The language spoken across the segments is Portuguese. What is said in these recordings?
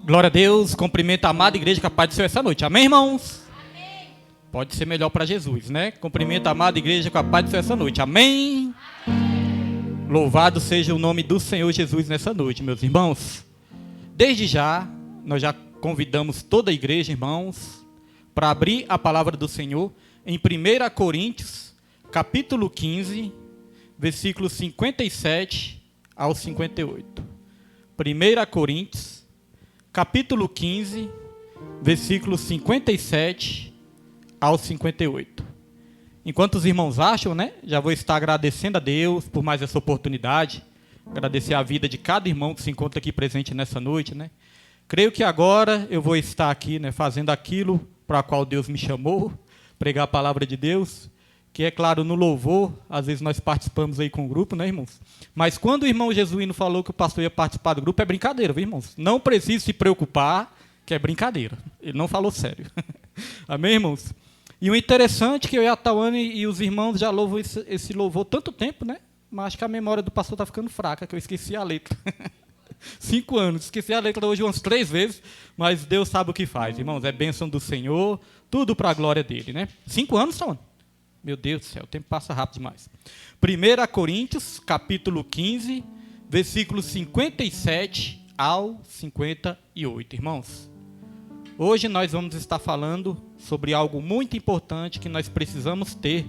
Glória a Deus, cumprimento a amada igreja com a paz do Senhor essa noite. Amém, irmãos? Amém. Pode ser melhor para Jesus, né? Cumprimento a amada igreja com a paz do Senhor essa noite. Amém? Amém. Louvado seja o nome do Senhor Jesus nessa noite, meus irmãos. Desde já, nós já convidamos toda a igreja, irmãos, para abrir a palavra do Senhor em 1 Coríntios, capítulo 15, versículos 57 ao 58. 1 Coríntios, capítulo 15, versículos 57 ao 58. Enquanto os irmãos acham, né? Já vou estar agradecendo a Deus por mais essa oportunidade. Agradecer a vida de cada irmão que se encontra aqui presente nessa noite, né? Creio que agora eu vou estar aqui, né, fazendo aquilo para o qual Deus me chamou, pregar a palavra de Deus, que é claro, no louvor, às vezes nós participamos aí com o grupo, né, irmãos? Mas quando o irmão Jesuíno falou que o pastor ia participar do grupo, é brincadeira, viu, irmãos? Não precisa se preocupar, que é brincadeira. Ele não falou sério. Amém, irmãos? E o interessante é que eu e a Tawane e os irmãos já louvam esse louvor tanto tempo, né? Mas acho que a memória do pastor está ficando fraca, que eu esqueci a letra. 5 anos, esqueci a letra hoje umas 3 vezes, mas Deus sabe o que faz, irmãos. É bênção do Senhor, tudo para a glória dele, né? 5 anos, Tawane? Meu Deus do céu, o tempo passa rápido demais. 1 Coríntios, capítulo 15, versículos 57 ao 58, irmãos. Hoje nós vamos estar falando sobre algo muito importante que nós precisamos ter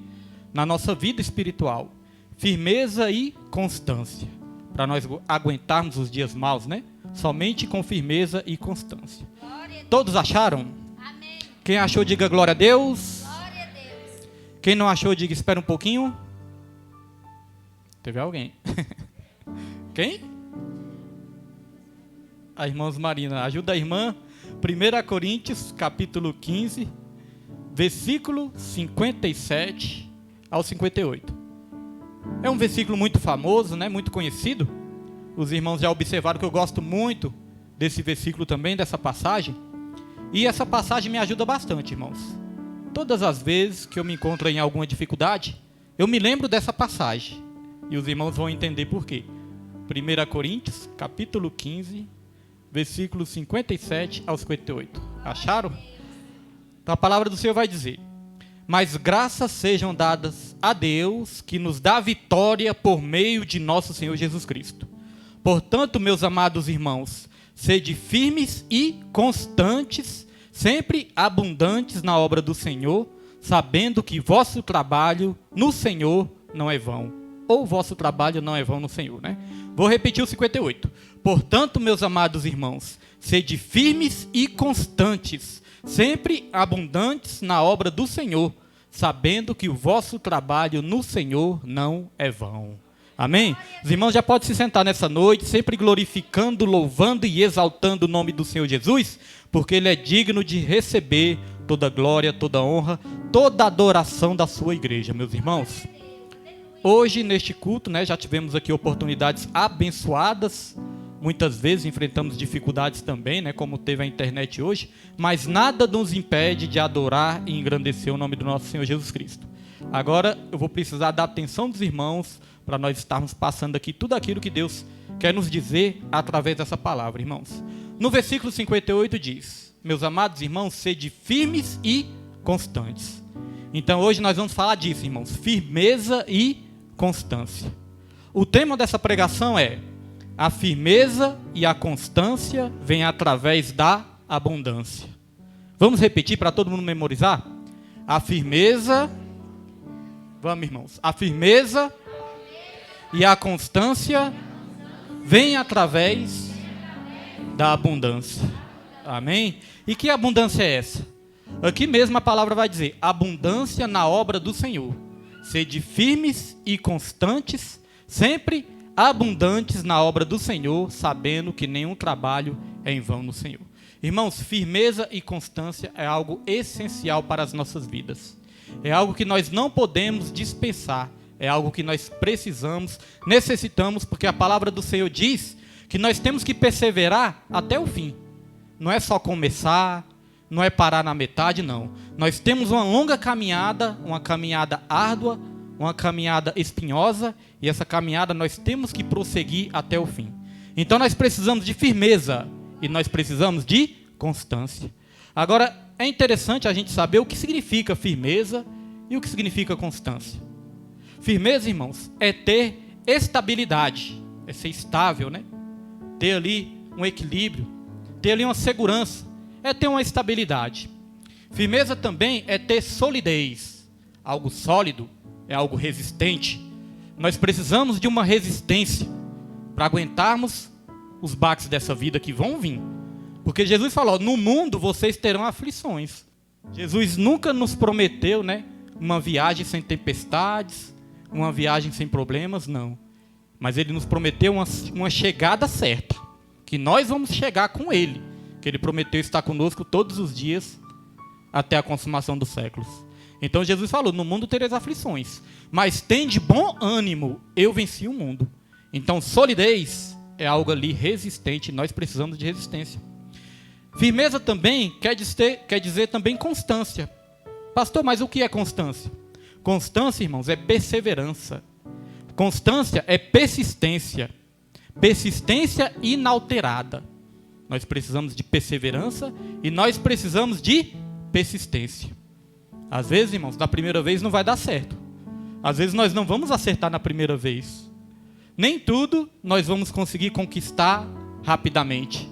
na nossa vida espiritual. Firmeza e constância. Para nós aguentarmos os dias maus, né? Somente com firmeza e constância. Todos acharam? Amém. Quem achou, diga glória a Deus. Quem não achou, diga espera um pouquinho. Teve alguém. Quem? A irmã Marina. Ajuda a irmã. 1 Coríntios, capítulo 15, versículo 57 ao 58. É um versículo muito famoso, né? Muito conhecido. Os irmãos já observaram que eu gosto muito desse versículo também, dessa passagem. E essa passagem me ajuda bastante, irmãos. Todas as vezes que eu me encontro em alguma dificuldade, eu me lembro dessa passagem. E os irmãos vão entender por quê. 1 Coríntios, capítulo 15, versículos 57 ao 58. Acharam? Então a palavra do Senhor vai dizer: mas graças sejam dadas a Deus, que nos dá vitória por meio de nosso Senhor Jesus Cristo. Portanto, meus amados irmãos, sede firmes e constantes, sempre abundantes na obra do Senhor, sabendo que vosso trabalho no Senhor não é vão. Ou vosso trabalho não é vão no Senhor, né? Vou repetir o 58. Portanto, meus amados irmãos, sede firmes e constantes, sempre abundantes na obra do Senhor, sabendo que o vosso trabalho no Senhor não é vão. Amém? Os irmãos já podem se sentar nessa noite, sempre glorificando, louvando e exaltando o nome do Senhor Jesus, porque Ele é digno de receber toda glória, toda honra, toda adoração da sua igreja, meus irmãos. Hoje, neste culto, né, já tivemos aqui oportunidades abençoadas, muitas vezes enfrentamos dificuldades também, né, como teve a internet hoje, mas nada nos impede de adorar e engrandecer o nome do nosso Senhor Jesus Cristo. Agora, eu vou precisar da atenção dos irmãos, para nós estarmos passando aqui tudo aquilo que Deus quer nos dizer através dessa palavra, irmãos. No versículo 58 diz: meus amados irmãos, sede firmes e constantes. Então hoje nós vamos falar disso, irmãos, firmeza e constância. O tema dessa pregação é: a firmeza e a constância vêm através da abundância. Vamos repetir para todo mundo memorizar? A firmeza, vamos, irmãos, a firmeza e a constância vem através da abundância. Amém? E que abundância é essa? Aqui mesmo a palavra vai dizer: abundância na obra do Senhor. Sede firmes e constantes, sempre abundantes na obra do Senhor, sabendo que nenhum trabalho é em vão no Senhor. Irmãos, firmeza e constância é algo essencial para as nossas vidas. É algo que nós não podemos dispensar. É algo que nós precisamos, necessitamos, porque a palavra do Senhor diz que nós temos que perseverar até o fim. Não é só começar, não é parar na metade, não. Nós temos uma longa caminhada, uma caminhada árdua, uma caminhada espinhosa, e essa caminhada nós temos que prosseguir até o fim. Então nós precisamos de firmeza e nós precisamos de constância. Agora, é interessante a gente saber o que significa firmeza e o que significa constância. Firmeza, irmãos, é ter estabilidade, é ser estável, né? Ter ali um equilíbrio, ter ali uma segurança, é ter uma estabilidade. Firmeza também é ter solidez, algo sólido, é algo resistente. Nós precisamos de uma resistência para aguentarmos os baques dessa vida que vão vir. Porque Jesus falou, no mundo vocês terão aflições. Jesus nunca nos prometeu, né, uma viagem sem tempestades, uma viagem sem problemas, não. Mas Ele nos prometeu uma chegada certa, que nós vamos chegar com Ele, que Ele prometeu estar conosco todos os dias, até a consumação dos séculos. Então Jesus falou, no mundo tereis aflições, mas tende bom ânimo, eu venci o mundo. Então solidez é algo ali resistente, nós precisamos de resistência. Firmeza também quer dizer também constância. Pastor, mas o que é constância? Constância, irmãos, é perseverança. Constância é persistência. Persistência inalterada. Nós precisamos de perseverança e nós precisamos de persistência. Às vezes, irmãos, na primeira vez não vai dar certo. Às vezes nós não vamos acertar na primeira vez. Nem tudo nós vamos conseguir conquistar rapidamente.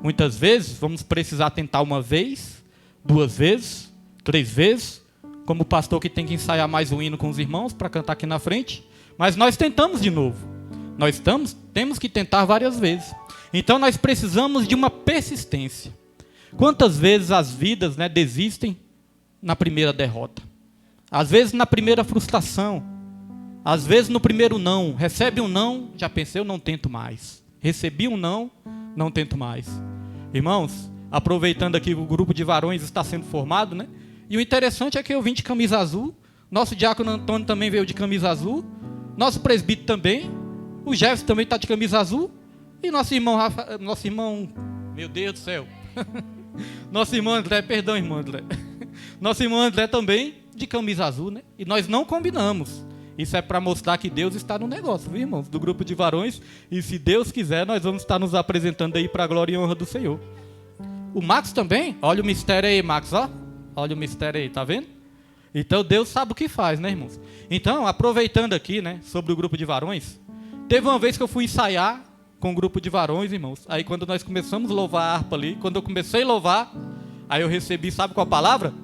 Muitas vezes vamos precisar tentar uma vez, 2 vezes, 3 vezes, como o pastor que tem que ensaiar mais um hino com os irmãos para cantar aqui na frente. Mas nós tentamos de novo. Temos que tentar várias vezes. Então nós precisamos de uma persistência. Quantas vezes as vidas, né, desistem na primeira derrota? Às vezes na primeira frustração. Às vezes no primeiro não. Recebe um não, já pensei, eu não tento mais. Recebi um não, não tento mais. Irmãos, aproveitando aqui que o grupo de varões está sendo formado, né? E o interessante é que eu vim de camisa azul. Nosso diácono Antônio também veio de camisa azul. Nosso presbítero também. O Jefferson também está de camisa azul. E nosso irmão, meu Deus do céu. Nosso irmão André, perdão, irmão André. Nosso irmão André também de camisa azul, né? E nós não combinamos. Isso é para mostrar que Deus está no negócio, viu, irmãos? Do grupo de varões. E se Deus quiser, nós vamos estar nos apresentando aí para a glória e honra do Senhor. O Max também. Olha o mistério aí, Max, ó. Olha o mistério aí, tá vendo? Então Deus sabe o que faz, né, irmãos? Então, aproveitando aqui, né, sobre o grupo de varões. Teve uma vez que eu fui ensaiar com o grupo de varões, irmãos. Aí quando nós começamos a louvar a harpa ali, quando eu comecei a louvar, aí eu recebi, sabe qual a palavra?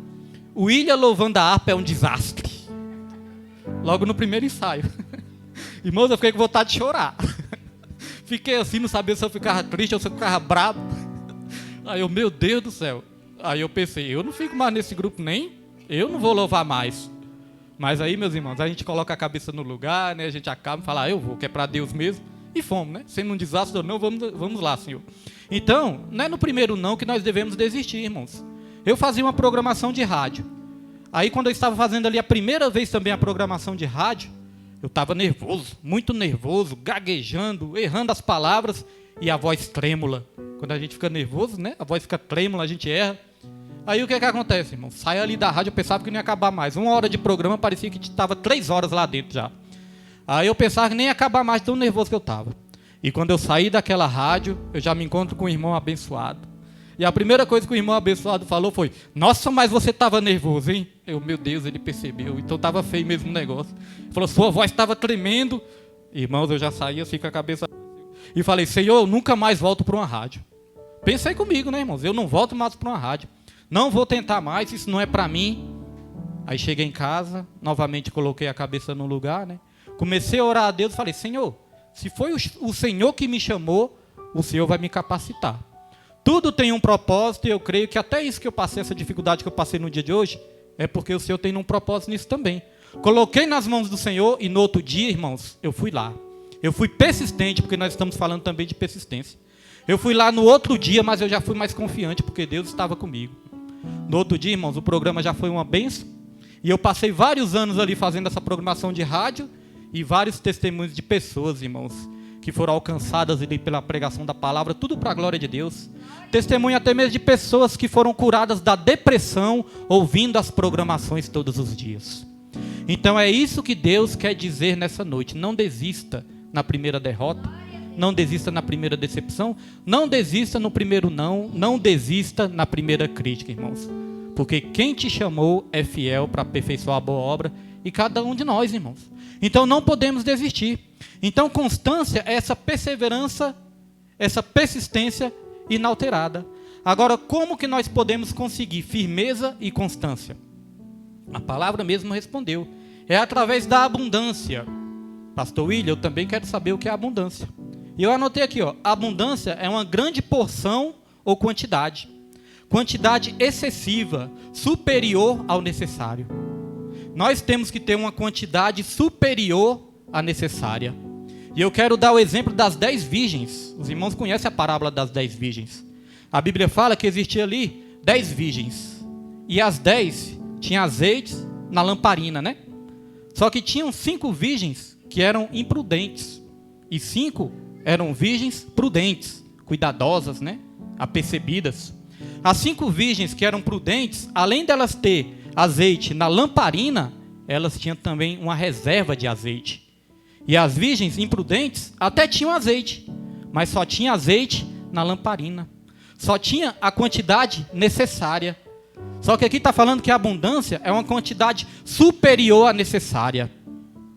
O William louvando a harpa é um desastre. Logo no primeiro ensaio. Irmãos, eu fiquei com vontade de chorar. Fiquei assim, não sabia se eu ficava triste ou se eu ficava bravo. Aí eu, meu Deus do céu. Aí eu pensei, eu não fico mais nesse grupo nem, eu não vou louvar mais. Mas aí, meus irmãos, a gente coloca a cabeça no lugar, né? A gente acaba e fala, eu vou, que é para Deus mesmo. E fomos, né? Sendo um desastre ou não, vamos lá, Senhor. Então, não é no primeiro não que nós devemos desistir, irmãos. Eu fazia uma programação de rádio. Aí, quando eu estava fazendo ali a primeira vez também a programação de rádio, eu estava nervoso, muito nervoso, gaguejando, errando as palavras e a voz trêmula. Quando a gente fica nervoso, né? A voz fica trêmula, a gente erra. Aí o que acontece, irmão? Sai ali da rádio, eu pensava que não ia acabar mais. 1 hora de programa, parecia que estava 3 horas lá dentro já. Aí eu pensava que nem ia acabar mais, tão nervoso que eu estava. E quando eu saí daquela rádio, eu já me encontro com um irmão abençoado. E a primeira coisa que o irmão abençoado falou foi, nossa, mas você estava nervoso, hein? Eu, meu Deus, ele percebeu. Então estava feio mesmo o negócio. Ele falou, sua voz estava tremendo. Irmãos, eu já saí assim com a cabeça... E falei, Senhor, eu nunca mais volto para uma rádio. Pensei comigo, né, irmãos? Eu não volto mais para uma rádio. Não vou tentar mais, isso não é para mim. Aí cheguei em casa, novamente coloquei a cabeça no lugar, né? Comecei a orar a Deus e falei, Senhor, se foi o Senhor que me chamou, o Senhor vai me capacitar. Tudo tem um propósito e eu creio que até isso que eu passei, essa dificuldade que eu passei no dia de hoje, é porque o Senhor tem um propósito nisso também. Coloquei nas mãos do Senhor e no outro dia, irmãos, eu fui lá. Eu fui persistente, porque nós estamos falando também de persistência. Eu fui lá no outro dia, mas eu já fui mais confiante, porque Deus estava comigo. No outro dia, irmãos, o programa já foi uma bênção. E eu passei vários anos ali fazendo essa programação de rádio e vários testemunhos de pessoas, irmãos, que foram alcançadas ali pela pregação da palavra, tudo para a glória de Deus. Testemunho até mesmo de pessoas que foram curadas da depressão, ouvindo as programações todos os dias. Então é isso que Deus quer dizer nessa noite. Não desista na primeira derrota. não desista na primeira decepção, não desista no primeiro não, não desista na primeira crítica, irmãos. Porque quem te chamou é fiel para aperfeiçoar a boa obra, e cada um de nós, irmãos. Então não podemos desistir. Então constância é essa perseverança, essa persistência inalterada. Agora, como que nós podemos conseguir firmeza e constância? A palavra mesmo respondeu. É através da abundância. Pastor William, eu também quero saber o que é abundância. E eu anotei aqui, abundância é uma grande porção ou quantidade. Quantidade excessiva, superior ao necessário. Nós temos que ter uma quantidade superior à necessária. E eu quero dar o exemplo das 10 virgens. Os irmãos conhecem a parábola das 10 virgens. A Bíblia fala que existia ali 10 virgens. E as 10 tinham azeites na lamparina, né? Só que tinham 5 virgens que eram imprudentes. E 5 eram virgens prudentes, cuidadosas, né? Apercebidas. As 5 virgens que eram prudentes, além delas ter azeite na lamparina, elas tinham também uma reserva de azeite. E as virgens imprudentes até tinham azeite, mas só tinha azeite na lamparina. Só tinha a quantidade necessária. Só que aqui está falando que a abundância é uma quantidade superior à necessária.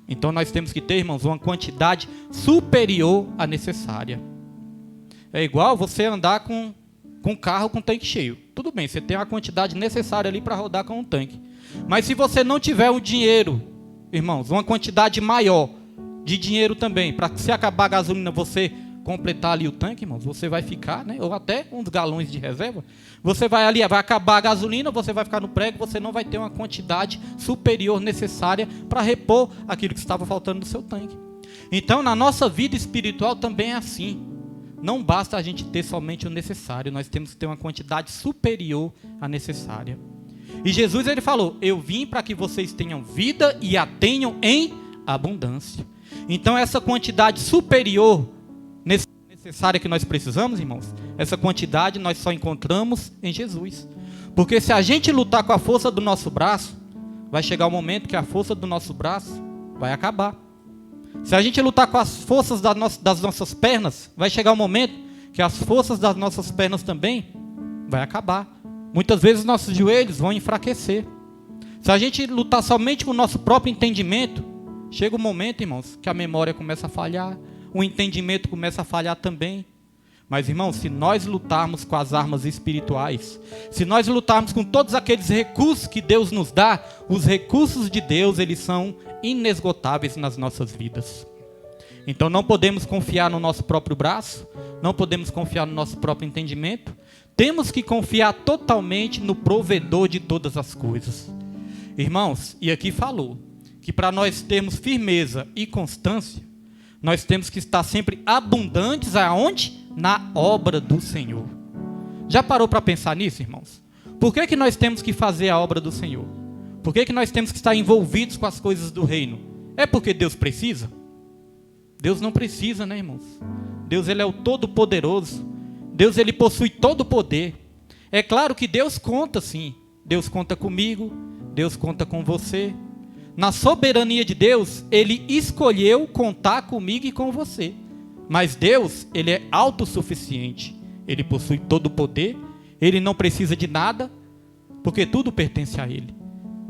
Então nós temos que ter, irmãos, uma quantidade superior à necessária. É igual você andar com um carro com tanque cheio. Tudo bem, você tem a quantidade necessária ali para rodar com um tanque. Mas se você não tiver o dinheiro, irmãos, uma quantidade maior de dinheiro também, para se acabar a gasolina você completar ali o tanque, irmãos, você vai ficar, né? Ou até uns galões de reserva. Você vai ali, vai acabar a gasolina, você vai ficar no prego, você não vai ter uma quantidade superior necessária para repor aquilo que estava faltando no seu tanque. Então, na nossa vida espiritual também é assim. Não basta a gente ter somente o necessário, nós temos que ter uma quantidade superior à necessária. E Jesus, ele falou, eu vim para que vocês tenham vida e a tenham em abundância. Então essa quantidade superior necessária que nós precisamos, irmãos, essa quantidade nós só encontramos em Jesus. Porque se a gente lutar com a força do nosso braço, vai chegar o momento que a força do nosso braço vai acabar. Se a gente lutar com as forças das nossas pernas, vai chegar o momento que as forças das nossas pernas também vai acabar. Muitas vezes nossos joelhos vão enfraquecer. Se a gente lutar somente com o nosso próprio entendimento, chega um momento, irmãos, que a memória começa a falhar, o entendimento começa a falhar também. Mas, irmãos, se nós lutarmos com as armas espirituais, se nós lutarmos com todos aqueles recursos que Deus nos dá, os recursos de Deus, eles são inesgotáveis nas nossas vidas. Então não podemos confiar no nosso próprio braço, não podemos confiar no nosso próprio entendimento, temos que confiar totalmente no provedor de todas as coisas. Irmãos, e aqui falou que para nós termos firmeza e constância, nós temos que estar sempre abundantes aonde? Na obra do Senhor. Já parou para pensar nisso, irmãos? Por que nós temos que fazer a obra do Senhor? Por que nós temos que estar envolvidos com as coisas do reino? É porque Deus precisa? Deus não precisa, né, irmãos? Deus, ele é o Todo-Poderoso. Deus, ele possui todo o poder. É claro que Deus conta, sim. Deus conta comigo, Deus conta com você. Na soberania de Deus, ele escolheu contar comigo e com você. Mas Deus, ele é autossuficiente. Ele possui todo o poder, ele não precisa de nada, porque tudo pertence a ele.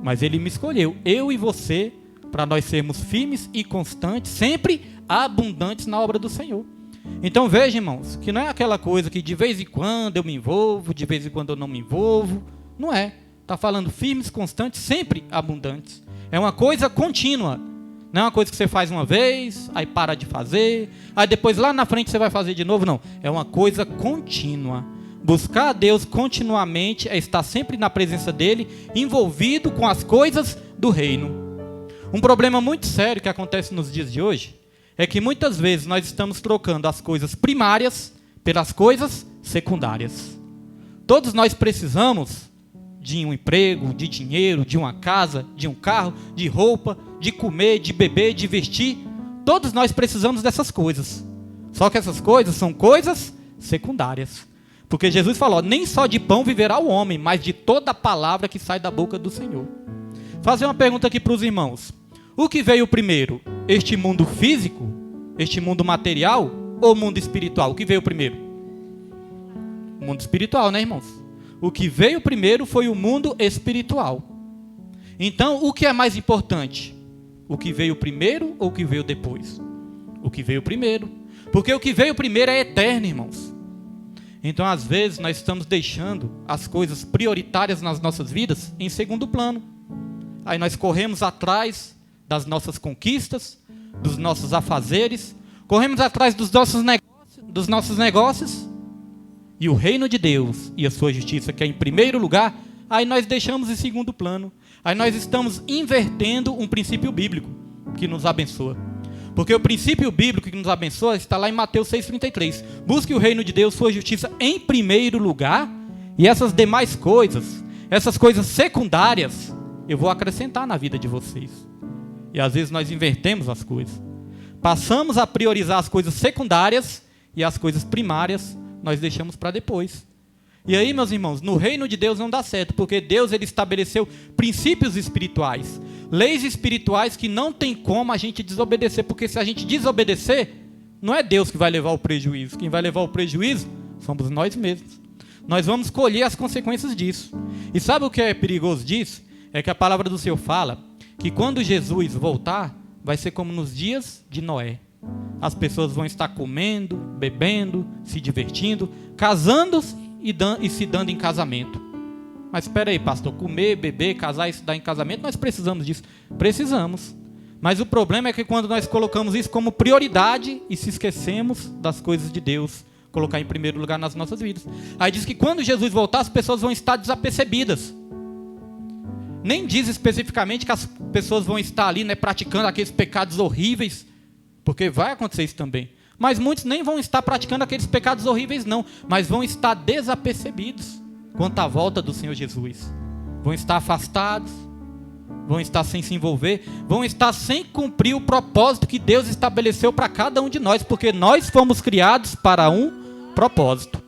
Mas ele me escolheu, eu e você, para nós sermos firmes e constantes, sempre abundantes na obra do Senhor. Então veja, irmãos, que não é aquela coisa que de vez em quando eu me envolvo, de vez em quando eu não me envolvo. Não é. Está falando firmes, constantes, sempre abundantes. É uma coisa contínua. Não é uma coisa que você faz uma vez, aí para de fazer, aí depois lá na frente você vai fazer de novo. Não. É uma coisa contínua. Buscar a Deus continuamente é estar sempre na presença dele, envolvido com as coisas do reino. Um problema muito sério que acontece nos dias de hoje é que muitas vezes nós estamos trocando as coisas primárias pelas coisas secundárias. Todos nós precisamos de um emprego, de dinheiro, de uma casa, de um carro, de roupa, de comer, de beber, de vestir. Todos nós precisamos dessas coisas. Só que essas coisas são coisas secundárias. Porque Jesus falou, nem só de pão viverá o homem, mas de toda a palavra que sai da boca do Senhor. Fazer uma pergunta aqui para os irmãos. O que veio primeiro? Este mundo físico? Este mundo material? ou o mundo espiritual? O que veio primeiro? O mundo espiritual, né, irmãos? O que veio primeiro foi o mundo espiritual. Então, o que é mais importante? O que veio primeiro ou o que veio depois? O que veio primeiro. Porque o que veio primeiro é eterno, irmãos. Então, às vezes, nós estamos deixando as coisas prioritárias nas nossas vidas em segundo plano. Aí nós corremos atrás das nossas conquistas, dos nossos afazeres, corremos atrás dos nossos negócios, e o reino de Deus e a sua justiça, que é em primeiro lugar, aí nós deixamos em segundo plano. Aí nós estamos invertendo um princípio bíblico que nos abençoa. Porque o princípio bíblico que nos abençoa está lá em Mateus 6,33. Busque o reino de Deus, sua justiça em primeiro lugar, e essas demais coisas, essas coisas secundárias, eu vou acrescentar na vida de vocês. E às vezes nós invertemos as coisas. Passamos a priorizar as coisas secundárias e as coisas primárias nós deixamos para depois. E aí, meus irmãos, no reino de Deus não dá certo, porque Deus ele estabeleceu princípios espirituais, leis espirituais que não tem como a gente desobedecer, porque se a gente desobedecer, não é Deus que vai levar o prejuízo. Quem vai levar o prejuízo somos nós mesmos. Nós vamos colher as consequências disso. E sabe o que é perigoso disso? É que a palavra do Senhor fala que quando Jesus voltar, vai ser como nos dias de Noé. As pessoas vão estar comendo, bebendo, se divertindo, casando-se e se dando em casamento. Mas espera aí, pastor, comer, beber, casar e se dar em casamento, nós precisamos disso? Precisamos. Mas o problema é que quando nós colocamos isso como prioridade e se esquecemos das coisas de Deus, colocar em primeiro lugar nas nossas vidas. Aí diz que quando Jesus voltar, as pessoas vão estar desapercebidas. Nem diz especificamente que as pessoas vão estar ali, né, praticando aqueles pecados horríveis, porque vai acontecer isso também. Mas muitos nem vão estar praticando aqueles pecados horríveis não, mas vão estar desapercebidos quanto à volta do Senhor Jesus. Vão estar afastados, vão estar sem se envolver, vão estar sem cumprir o propósito que Deus estabeleceu para cada um de nós, porque nós fomos criados para um propósito.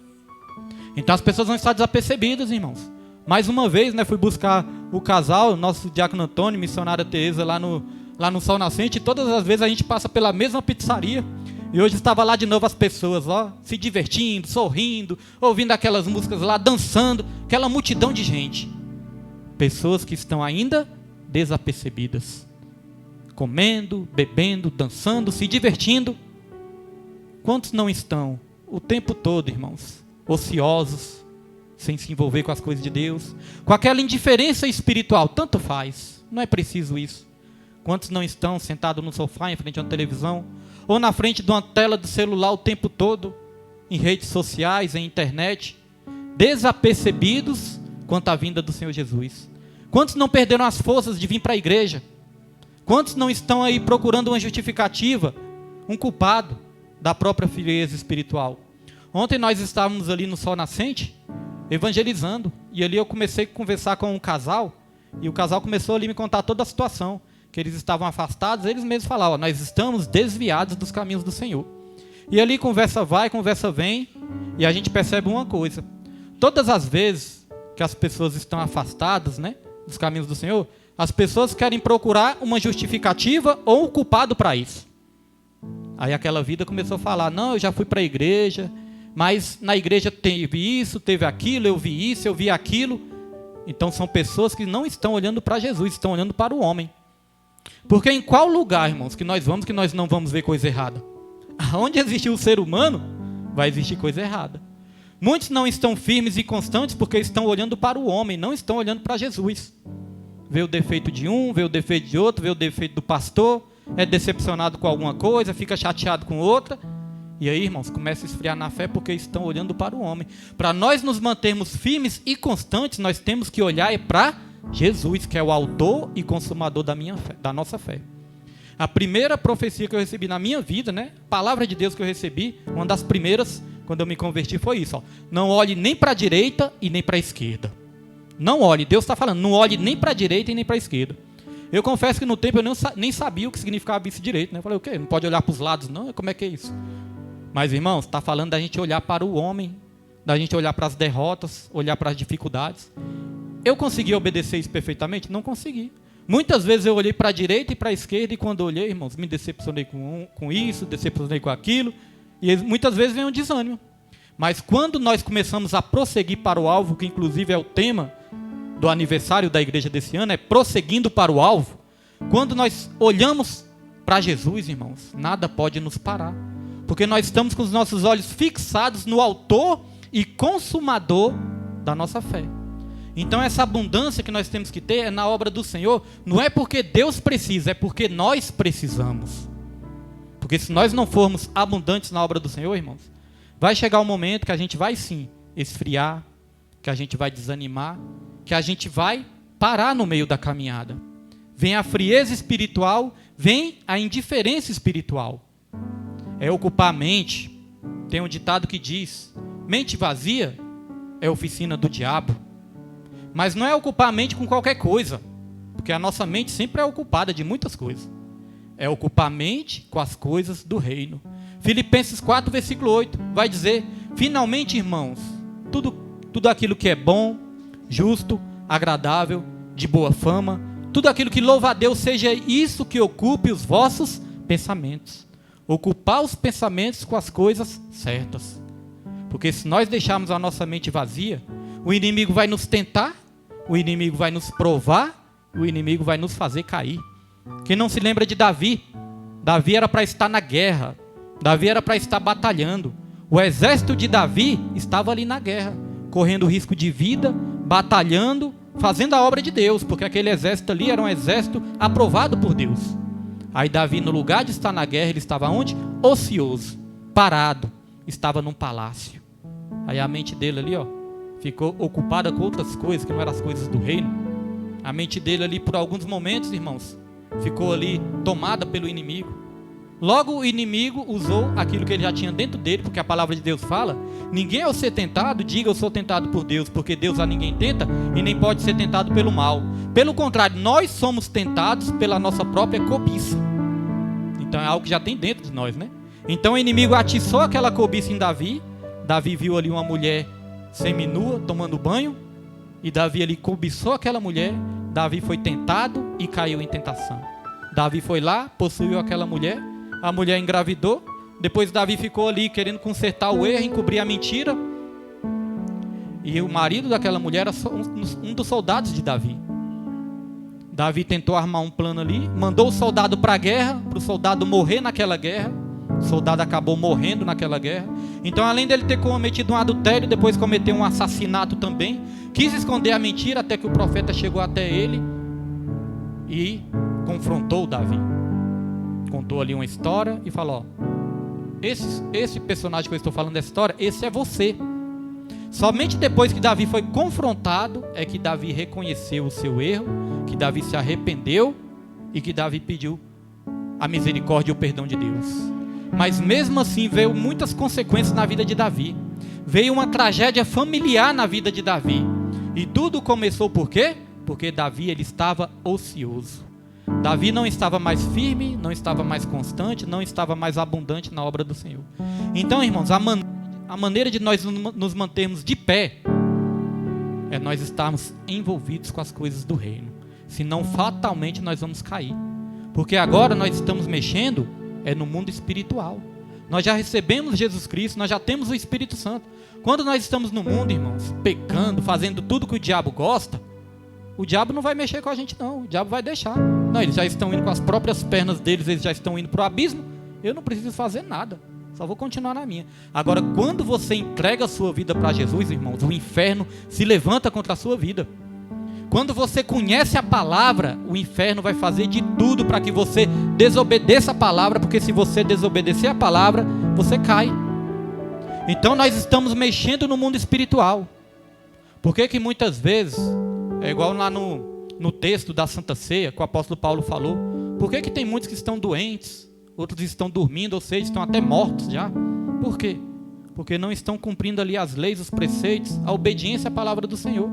Então as pessoas vão estar desapercebidas, irmãos. Mais uma vez, né, fui buscar o casal, nosso diácono Antônio, missionária Tereza, lá no Sol Nascente, e todas as vezes a gente passa pela mesma pizzaria. E hoje estava lá de novo as pessoas, ó, se divertindo, sorrindo, ouvindo aquelas músicas lá, dançando, aquela multidão de gente. Pessoas que estão ainda desapercebidas, comendo, bebendo, dançando, se divertindo. Quantos não estão o tempo todo, irmãos, ociosos, sem se envolver com as coisas de Deus, com aquela indiferença espiritual? Tanto faz, não é preciso isso. Quantos não estão sentados no sofá, em frente a uma televisão, ou na frente de uma tela do celular o tempo todo, em redes sociais, em internet, desapercebidos quanto à vinda do Senhor Jesus? Quantos não perderam as forças de vir para a igreja? Quantos não estão aí procurando uma justificativa, um culpado da própria frieza espiritual? Ontem nós estávamos ali no Sol Nascente, evangelizando, e ali eu comecei a conversar com um casal, e o casal começou ali a me contar toda a situação, que eles estavam afastados, eles mesmos falavam, ó, nós estamos desviados dos caminhos do Senhor. E ali conversa vai, conversa vem, e a gente percebe uma coisa: todas as vezes que as pessoas estão afastadas, né, dos caminhos do Senhor, as pessoas querem procurar uma justificativa ou um culpado para isso. Aí aquela vida começou a falar, não, eu já fui para a igreja, mas na igreja teve isso, teve aquilo, eu vi isso, eu vi aquilo. Então são pessoas que não estão olhando para Jesus, estão olhando para o homem. Porque em qual lugar, irmãos, que nós vamos, que nós não vamos ver coisa errada? Onde existe o ser humano, vai existir coisa errada. Muitos não estão firmes e constantes porque estão olhando para o homem, não estão olhando para Jesus. Vê o defeito de um, vê o defeito de outro, vê o defeito do pastor, é decepcionado com alguma coisa, fica chateado com outra. E aí, irmãos, começa a esfriar na fé porque estão olhando para o homem. Para nós nos mantermos firmes e constantes, nós temos que olhar para Jesus, que é o autor e consumador da nossa fé. A primeira profecia que eu recebi na minha vida, né, palavra de Deus que eu recebi, uma das primeiras, quando eu me converti, foi isso, ó, não olhe nem para a direita e nem para a esquerda. Não olhe, Deus está falando, não olhe nem para a direita e nem para a esquerda. Eu confesso que no tempo eu nem sabia o que significava vice-direito, né? Eu falei, o quê? Não pode olhar para os lados, não? Como é que é isso? Mas, irmãos, está falando da gente olhar para o homem, da gente olhar para as derrotas, olhar para as dificuldades. Eu consegui obedecer isso perfeitamente? Não consegui. Muitas vezes eu olhei para a direita e para a esquerda, e quando olhei, irmãos, me decepcionei com isso, decepcionei com aquilo, E muitas vezes vem um desânimo. Mas quando nós começamos a prosseguir para o alvo, que inclusive é o tema do aniversário da igreja desse ano, é prosseguindo para o alvo. Quando nós olhamos para Jesus, irmãos, nada pode nos parar. Porque nós estamos com os nossos olhos fixados no autor e consumador da nossa fé. Então essa abundância que nós temos que ter é na obra do Senhor. Não é porque Deus precisa, é porque nós precisamos. Porque se nós não formos abundantes na obra do Senhor, irmãos, vai chegar um momento que a gente vai sim esfriar, que a gente vai desanimar, que a gente vai parar no meio da caminhada. Vem a frieza espiritual, vem a indiferença espiritual. É ocupar a mente. Tem um ditado que diz: mente vazia é oficina do diabo. Mas não é ocupar a mente com qualquer coisa, porque a nossa mente sempre é ocupada de muitas coisas. É ocupar a mente com as coisas do reino. Filipenses 4, versículo 8, vai dizer: finalmente, irmãos, tudo aquilo que é bom, justo, agradável, de boa fama, tudo aquilo que louva a Deus, seja isso que ocupe os vossos pensamentos. Ocupar os pensamentos com as coisas certas. Porque se nós deixarmos a nossa mente vazia, o inimigo vai nos tentar, o inimigo vai nos provar, o inimigo vai nos fazer cair. Quem não se lembra de Davi? Davi era para estar na guerra. Davi era para estar batalhando. O exército de Davi estava ali na guerra, correndo risco de vida, batalhando, fazendo a obra de Deus, porque aquele exército ali era um exército aprovado por Deus. Aí Davi, no lugar de estar na guerra, ele estava onde? Ocioso, parado, estava num palácio. Aí a mente dele ali, ficou ocupada com outras coisas, que não eram as coisas do reino. A mente dele ali, por alguns momentos, irmãos, ficou ali tomada pelo inimigo. Logo o inimigo usou aquilo que ele já tinha dentro dele, porque a palavra de Deus fala: ninguém ao ser tentado, diga eu sou tentado por Deus, porque Deus a ninguém tenta e nem pode ser tentado pelo mal. Pelo contrário, nós somos tentados pela nossa própria cobiça. Então é algo que já tem dentro de nós, né? Então o inimigo atiçou aquela cobiça em Davi. Davi viu ali uma mulher seminua tomando banho, e Davi ali cobiçou aquela mulher. Davi foi tentado e caiu em tentação. Davi foi lá, possuiu aquela mulher, a mulher engravidou. Depois Davi ficou ali querendo consertar o erro, encobrir a mentira. E o marido daquela mulher era um dos soldados de Davi. Davi tentou armar um plano ali, mandou o soldado para a guerra, para o soldado morrer naquela guerra. O soldado acabou morrendo naquela guerra. Então, além dele ter cometido um adultério, depois cometeu um assassinato também. Quis esconder a mentira até que o profeta chegou até ele e confrontou Davi. Contou ali uma história e falou: esse personagem que eu estou falando dessa história, esse é você. Somente depois que Davi foi confrontado é que Davi reconheceu o seu erro, que Davi se arrependeu e que Davi pediu a misericórdia e o perdão de Deus. Mas mesmo assim veio muitas consequências na vida de Davi. Veio uma tragédia familiar na vida de Davi. E tudo começou por quê? Porque Davi ele estava ocioso. Davi não estava mais firme, não estava mais constante, não estava mais abundante na obra do Senhor. Então, irmãos, a maneira de nós nos mantermos de pé é nós estarmos envolvidos com as coisas do reino. Senão fatalmente nós vamos cair. Porque agora nós estamos mexendo no mundo espiritual. Nós já recebemos Jesus Cristo, nós já temos o Espírito Santo. Quando nós estamos no mundo, irmãos, pecando, fazendo tudo que o diabo gosta, o diabo não vai mexer com a gente não, o diabo vai deixar. Não, eles já estão indo com as próprias pernas deles, eles já estão indo para o abismo. Eu não preciso fazer nada, só vou continuar na minha. Agora, quando você entrega a sua vida para Jesus, irmãos, o inferno se levanta contra a sua vida. Quando você conhece a palavra, o inferno vai fazer de tudo para que você desobedeça a palavra, porque se você desobedecer a palavra, você cai. Então nós estamos mexendo no mundo espiritual. Por que muitas vezes, é igual lá no texto da Santa Ceia, que o apóstolo Paulo falou, por que tem muitos que estão doentes, outros estão dormindo, ou seja, estão até mortos já? Por quê? Porque não estão cumprindo ali as leis, os preceitos, a obediência à palavra do Senhor.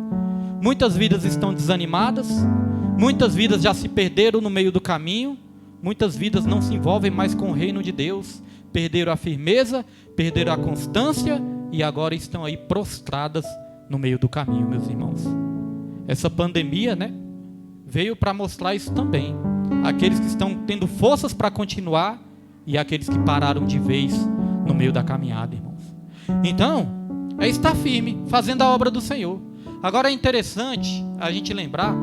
Muitas vidas estão desanimadas, muitas vidas já se perderam no meio do caminho, muitas vidas não se envolvem mais com o reino de Deus, perderam a firmeza, perderam a constância e agora estão aí prostradas no meio do caminho, meus irmãos. Essa pandemia, veio para mostrar isso também. Aqueles que estão tendo forças para continuar e aqueles que pararam de vez no meio da caminhada, irmãos. Então, é estar firme, fazendo a obra do Senhor. Agora é interessante a gente lembrar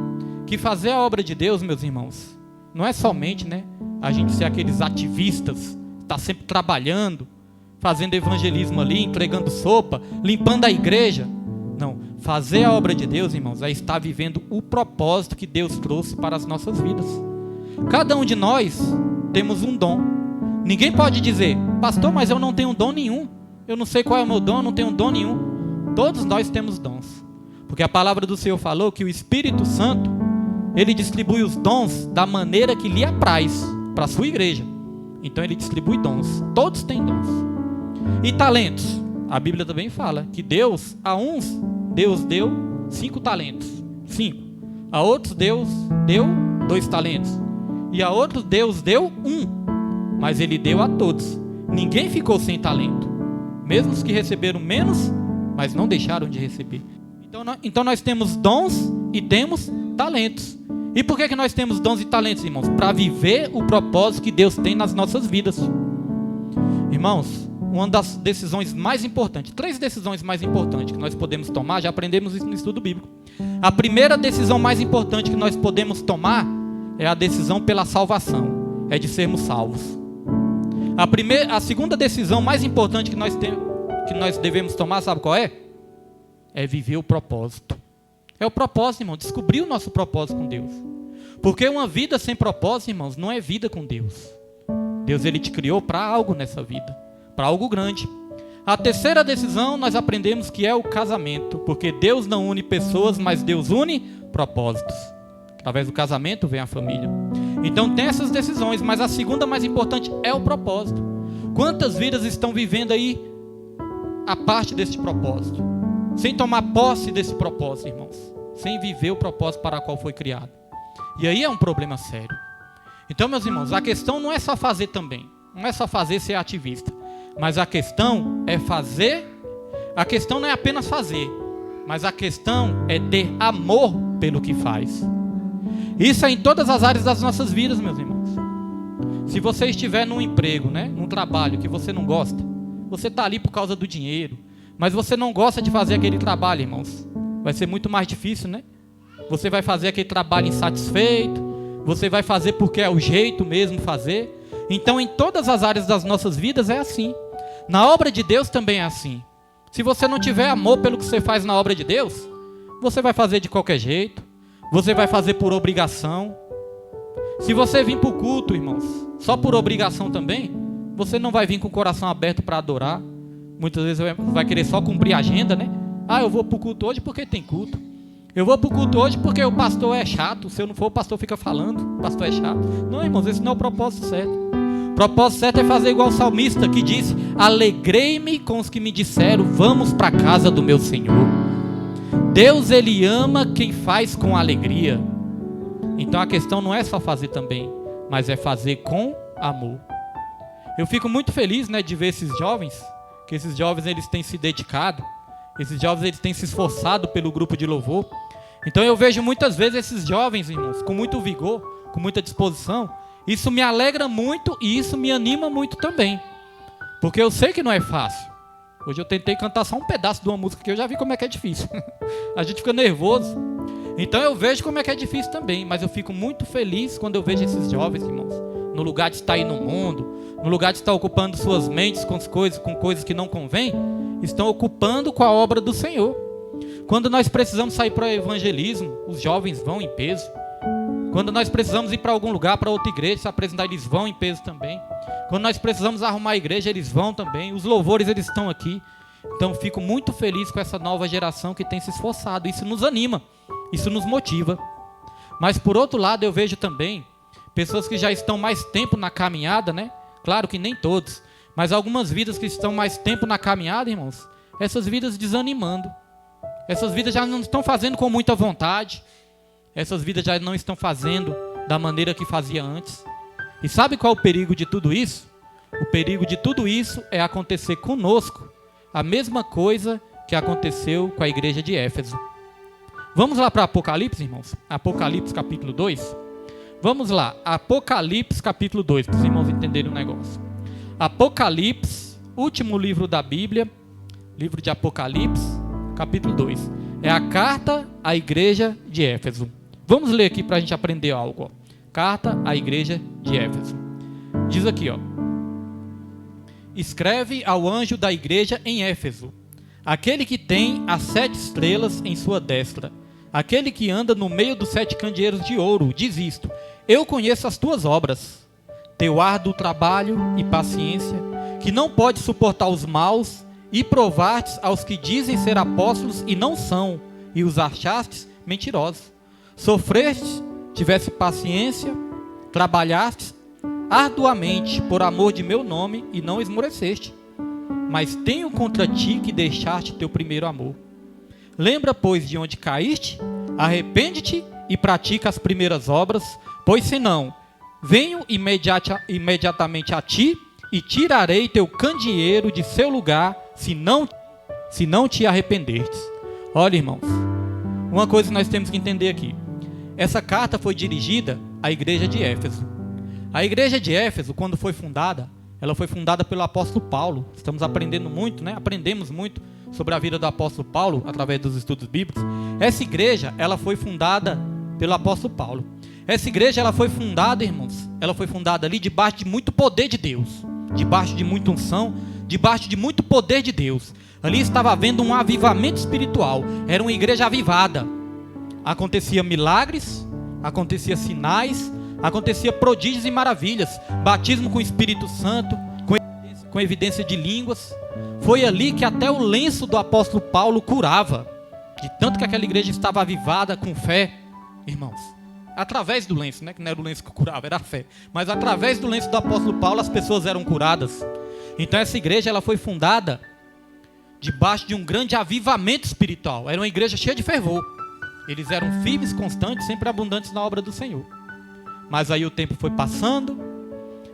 que fazer a obra de Deus, meus irmãos, não é somente, né, a gente ser aqueles ativistas, estar sempre trabalhando, fazendo evangelismo ali, entregando sopa, limpando a igreja. Não, fazer a obra de Deus, irmãos, é estar vivendo o propósito que Deus trouxe para as nossas vidas. Cada um de nós temos um dom. Ninguém pode dizer, pastor, mas eu não tenho dom nenhum. Eu não sei qual é o meu dom, eu não tenho dom nenhum. Todos nós temos dons. Porque a palavra do Senhor falou que o Espírito Santo, ele distribui os dons da maneira que lhe apraz para a sua igreja. Então ele distribui dons. Todos têm dons. E talentos? A Bíblia também fala que Deus, a uns, Deus deu 5 talentos. 5. A outros Deus deu 2 talentos. E a outros Deus deu 1. Mas ele deu a todos. Ninguém ficou sem talento. Mesmo os que receberam menos, mas não deixaram de receber. Então nós temos dons e temos talentos. E por que nós temos dons e talentos, irmãos? Para viver o propósito que Deus tem nas nossas vidas. Irmãos, uma das decisões mais importantes, 3 decisões mais importantes que nós podemos tomar, já aprendemos isso no estudo bíblico. A primeira decisão mais importante que nós podemos tomar é a decisão pela salvação, é de sermos salvos. A segunda decisão mais importante que nós devemos tomar, sabe qual é? É viver o propósito. É o propósito, irmão, descobrir o nosso propósito com Deus. Porque uma vida sem propósito, irmãos, não é vida com Deus. Deus, ele te criou para algo nessa vida, para algo grande. A terceira decisão nós aprendemos que é o casamento, porque Deus não une pessoas, mas Deus une propósitos. Através do casamento vem a família. Então tem essas decisões, mas a segunda mais importante é o propósito. Quantas vidas estão vivendo aí a parte desse propósito? Sem tomar posse desse propósito, irmãos. Sem viver o propósito para o qual foi criado. E aí é um problema sério. Então, meus irmãos, a questão não é só fazer também. Não é só fazer ser ativista. Mas a questão é fazer. A questão não é apenas fazer. Mas a questão é ter amor pelo que faz. Isso é em todas as áreas das nossas vidas, meus irmãos. Se você estiver num emprego, né, num trabalho que você não gosta, você está ali por causa do dinheiro, mas você não gosta de fazer aquele trabalho, irmãos, vai ser muito mais difícil, né? Você vai fazer aquele trabalho insatisfeito, você vai fazer porque é o jeito mesmo fazer. Então, em todas as áreas das nossas vidas é assim. Na obra de Deus também é assim. Se você não tiver amor pelo que você faz na obra de Deus, você vai fazer de qualquer jeito, você vai fazer por obrigação. Se você vir para o culto, irmãos, só por obrigação também, você não vai vir com o coração aberto para adorar. Muitas vezes vai querer só cumprir a agenda, né? Ah, eu vou para o culto hoje porque tem culto. Eu vou para o culto hoje porque o pastor é chato. Se eu não for, o pastor fica falando, o pastor é chato. Não, irmãos, esse não é o propósito certo. O propósito certo é fazer igual o salmista que disse: alegrei-me com os que me disseram, vamos para a casa do meu Senhor. Deus, ele ama quem faz com alegria. Então a questão não é só fazer também, mas é fazer com amor. Eu fico muito feliz, né, de ver esses jovens, que esses jovens eles têm se dedicado, esses jovens eles têm se esforçado pelo grupo de louvor. Então eu vejo muitas vezes esses jovens, irmãos, com muito vigor, com muita disposição. Isso me alegra muito e isso me anima muito também, porque eu sei que não é fácil. Hoje eu tentei cantar só um pedaço de uma música que eu já vi como é que é difícil. A gente fica nervoso. Então eu vejo como é que é difícil também, mas eu fico muito feliz quando eu vejo esses jovens, irmãos, no lugar de estar aí no mundo, no lugar de estar ocupando suas mentes com coisas que não convêm, estão ocupando com a obra do Senhor. Quando nós precisamos sair para o evangelismo, os jovens vão em peso. Quando nós precisamos ir para algum lugar, para outra igreja, se apresentar, eles vão em peso também. Quando nós precisamos arrumar a igreja, eles vão também. Os louvores, eles estão aqui. Então, fico muito feliz com essa nova geração que tem se esforçado. Isso nos anima, isso nos motiva. Mas, por outro lado, eu vejo também pessoas que já estão mais tempo na caminhada, né? Claro que nem todos, mas algumas vidas que estão mais tempo na caminhada, irmãos, essas vidas desanimando. Essas vidas já não estão fazendo com muita vontade. Essas vidas já não estão fazendo da maneira que fazia antes. E sabe qual é o perigo de tudo isso? O perigo de tudo isso é acontecer conosco a mesma coisa que aconteceu com a igreja de Éfeso. Vamos lá para Apocalipse, irmãos? Apocalipse capítulo 2. Vamos lá, Apocalipse capítulo 2, para os irmãos entenderem o negócio. Apocalipse, último livro da Bíblia, livro de Apocalipse, capítulo 2. É a carta à igreja de Éfeso. Vamos ler aqui para a gente aprender algo. Ó. Carta à igreja de Éfeso. Diz aqui, ó. Escreve ao anjo da igreja em Éfeso, aquele que tem as 7 estrelas em sua destra, aquele que anda no meio dos 7 candeeiros de ouro, diz isto: eu conheço as tuas obras, teu árduo trabalho e paciência, que não pode suportar os maus, e provastes aos que dizem ser apóstolos e não são, e os achastes mentirosos. Sofrestes, tiveste paciência, trabalhastes arduamente por amor de meu nome e não esmoreceste. Mas tenho contra ti que deixaste teu primeiro amor. Lembra, pois, de onde caíste, arrepende-te e pratica as primeiras obras, pois senão, venho imediatamente a ti e tirarei teu candeeiro de seu lugar, se não te arrependerdes. Olha, irmãos, uma coisa que nós temos que entender aqui. Essa carta foi dirigida à igreja de Éfeso. A igreja de Éfeso, quando foi fundada, ela foi fundada pelo apóstolo Paulo. Estamos aprendendo muito, né? Aprendemos muito sobre a vida do apóstolo Paulo através dos estudos bíblicos. Essa igreja, ela foi fundada pelo apóstolo Paulo. Essa igreja, ela foi fundada, irmãos, ela foi fundada ali debaixo de muito poder de Deus, debaixo de muita unção, debaixo de muito poder de Deus. Ali estava havendo um avivamento espiritual. Era uma igreja avivada. Acontecia milagres, acontecia sinais, acontecia prodígios e maravilhas, batismo com o Espírito Santo, com evidência de línguas. Foi ali que até o lenço do apóstolo Paulo curava, de tanto que aquela igreja estava avivada com fé, irmãos. Através do lenço, né? Que não era o lenço que curava, era a fé. Mas através do lenço do apóstolo Paulo as pessoas eram curadas. Então essa igreja, ela foi fundada debaixo de um grande avivamento espiritual. Era uma igreja cheia de fervor. Eles eram firmes, constantes, sempre abundantes na obra do Senhor. Mas aí o tempo foi passando,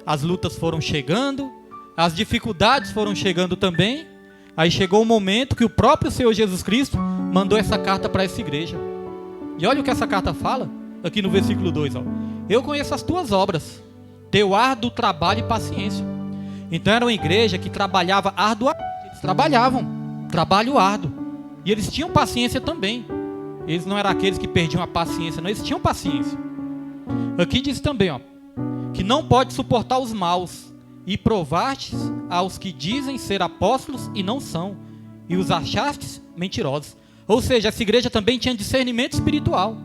as lutas foram chegando, as dificuldades foram chegando também. Aí chegou o momento que o próprio Senhor Jesus Cristo mandou essa carta para essa igreja. E olha o que essa carta fala, aqui no versículo 2. Ó. Eu conheço as tuas obras, teu árduo trabalho e paciência. Então era uma igreja que trabalhava arduamente. Eles trabalhavam, trabalho árduo. E eles tinham paciência também. Eles não eram aqueles que perdiam a paciência, não, eles tinham paciência. Aqui diz também, ó, que não pode suportar os maus, e provastes aos que dizem ser apóstolos e não são, e os achastes mentirosos. Ou seja, essa igreja também tinha discernimento espiritual.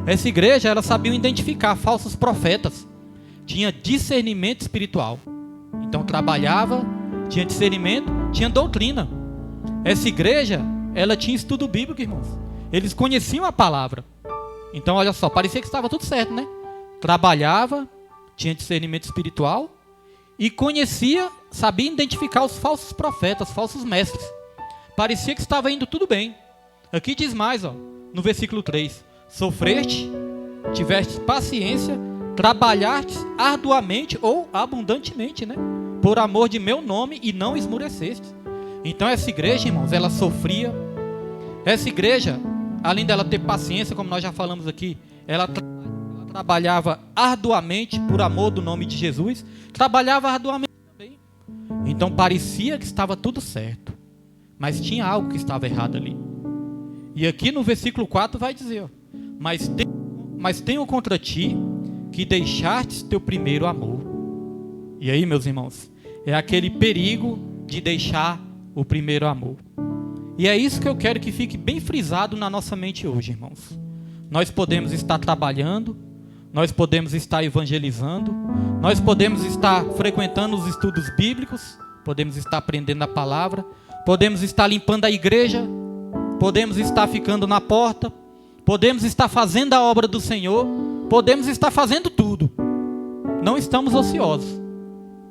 Essa igreja, ela sabia identificar falsos profetas. Tinha discernimento espiritual. Então trabalhava, tinha discernimento, tinha doutrina. Essa igreja, ela tinha estudo bíblico, irmãos. Eles conheciam a palavra. Então, olha só, parecia que estava tudo certo, né? Trabalhava, tinha discernimento espiritual e conhecia, sabia identificar os falsos profetas, falsos mestres. Parecia que estava indo tudo bem. Aqui diz mais, ó, no versículo 3. Sofreste, tiveste paciência, trabalhaste arduamente ou abundantemente, né? Por amor de meu nome e não esmoreceste. Então essa igreja, irmãos, ela sofria. Essa igreja, além dela ter paciência, como nós já falamos aqui, ela trabalhava arduamente por amor do nome de Jesus, trabalhava arduamente também. Então parecia que estava tudo certo, mas tinha algo que estava errado ali. E aqui no versículo 4 vai dizer, ó, mas tenho contra ti que deixastes teu primeiro amor. E aí, meus irmãos, é aquele perigo de deixar o primeiro amor. E é isso que eu quero que fique bem frisado na nossa mente hoje, irmãos. Nós podemos estar trabalhando, nós podemos estar evangelizando, nós podemos estar frequentando os estudos bíblicos, podemos estar aprendendo a palavra, podemos estar limpando a igreja, podemos estar ficando na porta, podemos estar fazendo a obra do Senhor, podemos estar fazendo tudo. Não estamos ociosos.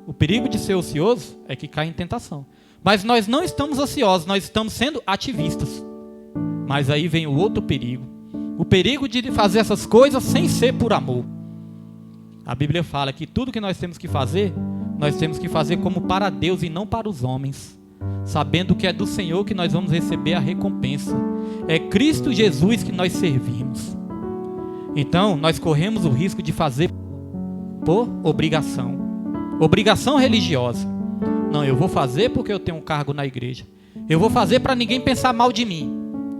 O perigo de ser ocioso é que cai em tentação. Mas nós não estamos ociosos, nós estamos sendo ativistas. Mas aí vem o outro perigo. O perigo de fazer essas coisas sem ser por amor. A Bíblia fala que tudo que nós temos que fazer como para Deus e não para os homens. Sabendo que é do Senhor que nós vamos receber a recompensa. É Cristo Jesus que nós servimos. Então, nós corremos o risco de fazer por obrigação. Obrigação religiosa. Não, eu vou fazer porque eu tenho um cargo na igreja. Eu vou fazer para ninguém pensar mal de mim.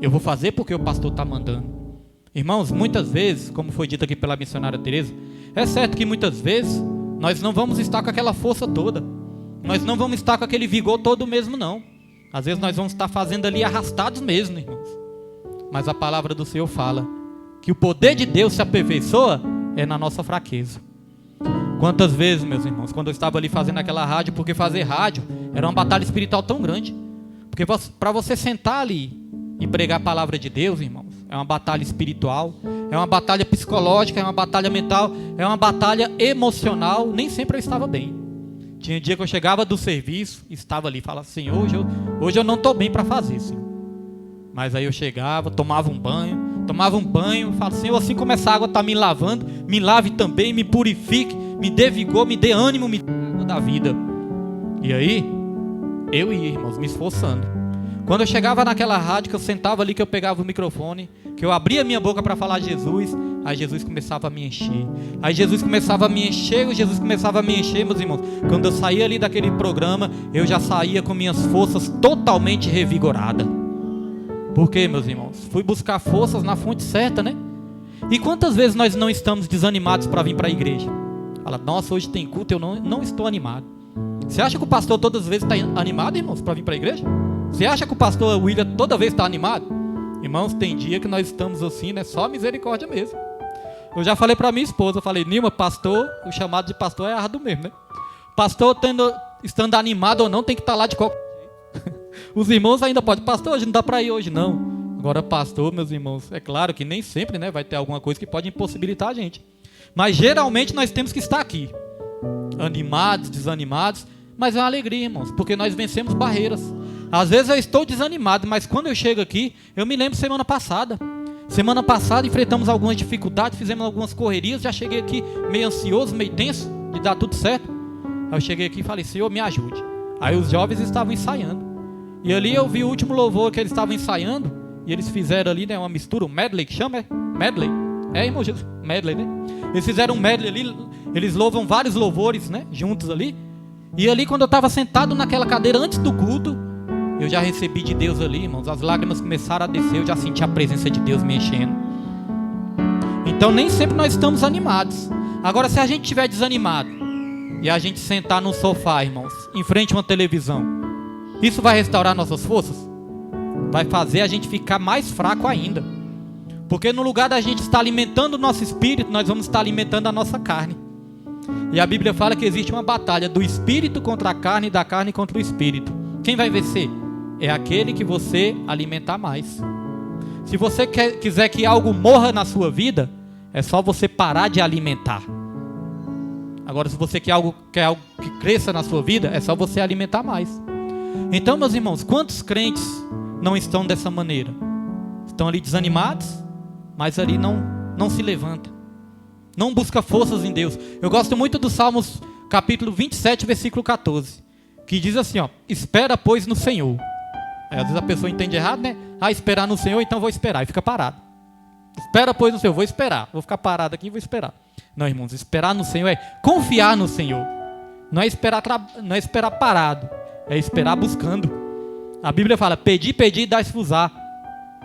Eu vou fazer porque o pastor está mandando. Irmãos, muitas vezes, como foi dito aqui pela missionária Teresa, é certo que muitas vezes nós não vamos estar com aquela força toda. Nós não vamos estar com aquele vigor todo mesmo, não. Às vezes nós vamos estar fazendo ali arrastados mesmo, irmãos. Mas a palavra do Senhor fala que o poder de Deus se aperfeiçoa é na nossa fraqueza. Quantas vezes, meus irmãos, quando eu estava ali fazendo aquela rádio, porque fazer rádio era uma batalha espiritual tão grande. Porque para você sentar ali e pregar a palavra de Deus, irmãos, é uma batalha espiritual, é uma batalha psicológica, é uma batalha mental, é uma batalha emocional. Nem sempre eu estava bem. Tinha dia que eu chegava do serviço, estava ali, falava assim, hoje eu não estou bem para fazer, Senhor. Mas aí eu chegava, tomava um banho, falava, Senhor, assim como essa água está me lavando, me lave também, me purifique, me dê vigor, me dê ânimo, me dê água da vida. E aí, eu ia, irmãos, me esforçando. Quando eu chegava naquela rádio, que eu sentava ali, que eu pegava o microfone, que eu abria minha boca para falar de Jesus, aí Jesus começava a me encher. Aí Jesus começava a me encher, meus irmãos. Quando eu saía ali daquele programa, eu já saía com minhas forças totalmente revigoradas. Por quê, meus irmãos? Fui buscar forças na fonte certa, né? E quantas vezes nós não estamos desanimados para vir para a igreja? Fala, nossa, hoje tem culto, eu não estou animado. Você acha que o pastor todas as vezes está animado, irmãos, para vir para a igreja? Você acha que o pastor William toda vez está animado? Irmãos, tem dia que nós estamos assim, né? Só misericórdia mesmo. Eu já falei para minha esposa, eu falei, Nilma, pastor, o chamado de pastor é errado mesmo, né? Pastor, estando animado ou não, tem que estar lá de qualquer jeito. Os irmãos ainda podem, pastor, hoje não dá para ir hoje não. Agora, pastor, meus irmãos, é claro que nem sempre, né, vai ter alguma coisa que pode impossibilitar a gente. Mas geralmente nós temos que estar aqui, animados, desanimados, mas é uma alegria, irmãos, porque nós vencemos barreiras. Às vezes eu estou desanimado, mas quando eu chego aqui, eu me lembro semana passada. Semana passada enfrentamos algumas dificuldades, fizemos algumas correrias, já cheguei aqui meio ansioso, meio tenso, de dar tudo certo. Aí eu cheguei aqui e falei, Senhor, me ajude. Aí os jovens estavam ensaiando. E ali eu vi o último louvor que eles estavam ensaiando, e eles fizeram ali, né, uma mistura, um medley, que chama, é? Medley. É, irmão Jesus? Medley, né? Eles fizeram um medley ali, eles louvam vários louvores, né, juntos ali. E ali quando eu estava sentado naquela cadeira antes do culto, eu já recebi de Deus ali, irmãos, as lágrimas começaram a descer, eu já senti a presença de Deus me enchendo. Então nem sempre nós estamos animados. Agora, se a gente estiver desanimado e a gente sentar no sofá, irmãos, em frente a uma televisão, isso vai restaurar nossas forças? Vai fazer a gente ficar mais fraco ainda. Porque no lugar da gente estar alimentando o nosso espírito, nós vamos estar alimentando a nossa carne. E a Bíblia fala que existe uma batalha do espírito contra a carne e da carne contra o espírito. Quem vai vencer? É aquele que você alimentar mais. Se você quiser que algo morra na sua vida, é só você parar de alimentar. Agora, se você quer algo que cresça na sua vida, é só você alimentar mais. Então, meus irmãos, quantos crentes não estão dessa maneira? Estão ali desanimados, mas ali não se levantam. Não busca forças em Deus. Eu gosto muito do Salmos capítulo 27, versículo 14, que diz assim, ó, espera pois no Senhor. Aí, às vezes a pessoa entende errado, né? Esperar no Senhor, então vou esperar, e fica parado. Espera pois no Senhor, vou esperar, vou ficar parado aqui e vou esperar. Não, irmãos, esperar no Senhor é confiar no Senhor. Não é esperar parado, é esperar buscando. A Bíblia fala, pedi, e dai-se-vos-á.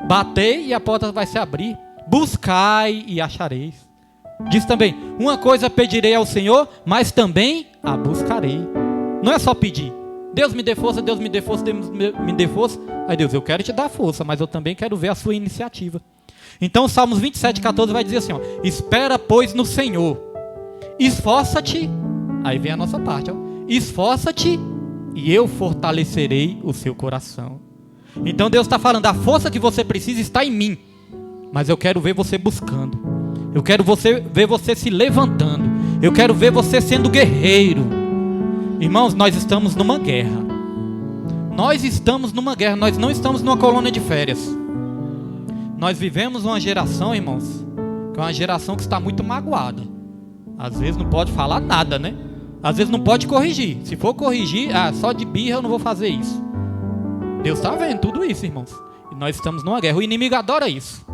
Batei e a porta vai se abrir. Buscai e achareis. Diz também, uma coisa pedirei ao Senhor, mas também a buscarei. Não é só pedir. Deus me dê força, Deus me dê força, Deus me dê força. Aí Deus, eu quero te dar força, mas eu também quero ver a sua iniciativa. Então Salmos 27, 14 vai dizer assim, ó, espera pois no Senhor, esforça-te, aí vem a nossa parte, ó, esforça-te e eu fortalecerei o seu coração. Então Deus está falando, a força que você precisa está em mim, mas eu quero ver você buscando, eu quero ver você se levantando, eu quero ver você sendo guerreiro. Irmãos, nós estamos numa guerra. Nós estamos numa guerra, nós não estamos numa colônia de férias. Nós vivemos uma geração, irmãos, que é uma geração que está muito magoada. Às vezes não pode falar nada, né? Às vezes não pode corrigir. Se for corrigir, só de birra eu não vou fazer isso. Deus está vendo tudo isso, irmãos. E nós estamos numa guerra. O inimigo adora isso.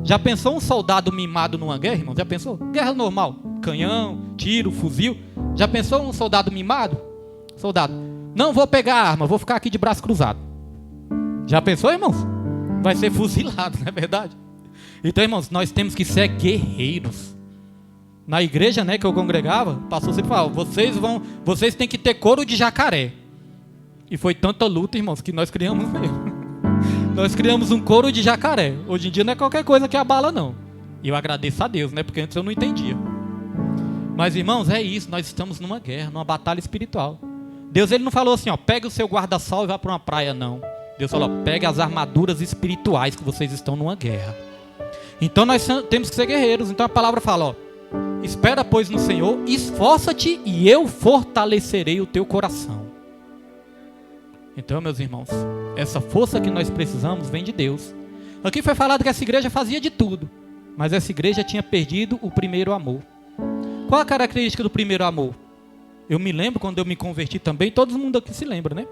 Já pensou um soldado mimado numa guerra, irmãos? Já pensou? Guerra normal. Canhão, tiro, fuzil. Já pensou um soldado mimado? Soldado. Não vou pegar a arma, vou ficar aqui de braço cruzado. Já pensou, irmãos? Vai ser fuzilado, não é verdade? Então, irmãos, nós temos que ser guerreiros. Na igreja, né, que eu congregava, o pastor sempre falava, vocês têm que ter couro de jacaré. E foi tanta luta, irmãos, que nós criamos mesmo. Nós criamos um couro de jacaré. Hoje em dia não é qualquer coisa que abala, não. E eu agradeço a Deus, né, porque antes eu não entendia. Mas, irmãos, é isso, nós estamos numa guerra, numa batalha espiritual. Deus, ele não falou assim, ó, pega o seu guarda-sol e vá para uma praia, não. Deus falou, pega as armaduras espirituais que vocês estão numa guerra. Então nós temos que ser guerreiros. Então a palavra fala, ó, espera pois no Senhor, esforça-te e eu fortalecerei o teu coração. Então, meus irmãos, essa força que nós precisamos vem de Deus. Aqui foi falado que essa igreja fazia de tudo, mas essa igreja tinha perdido o primeiro amor. Qual a característica do primeiro amor? Eu me lembro quando eu me converti também, todo mundo aqui se lembra, né?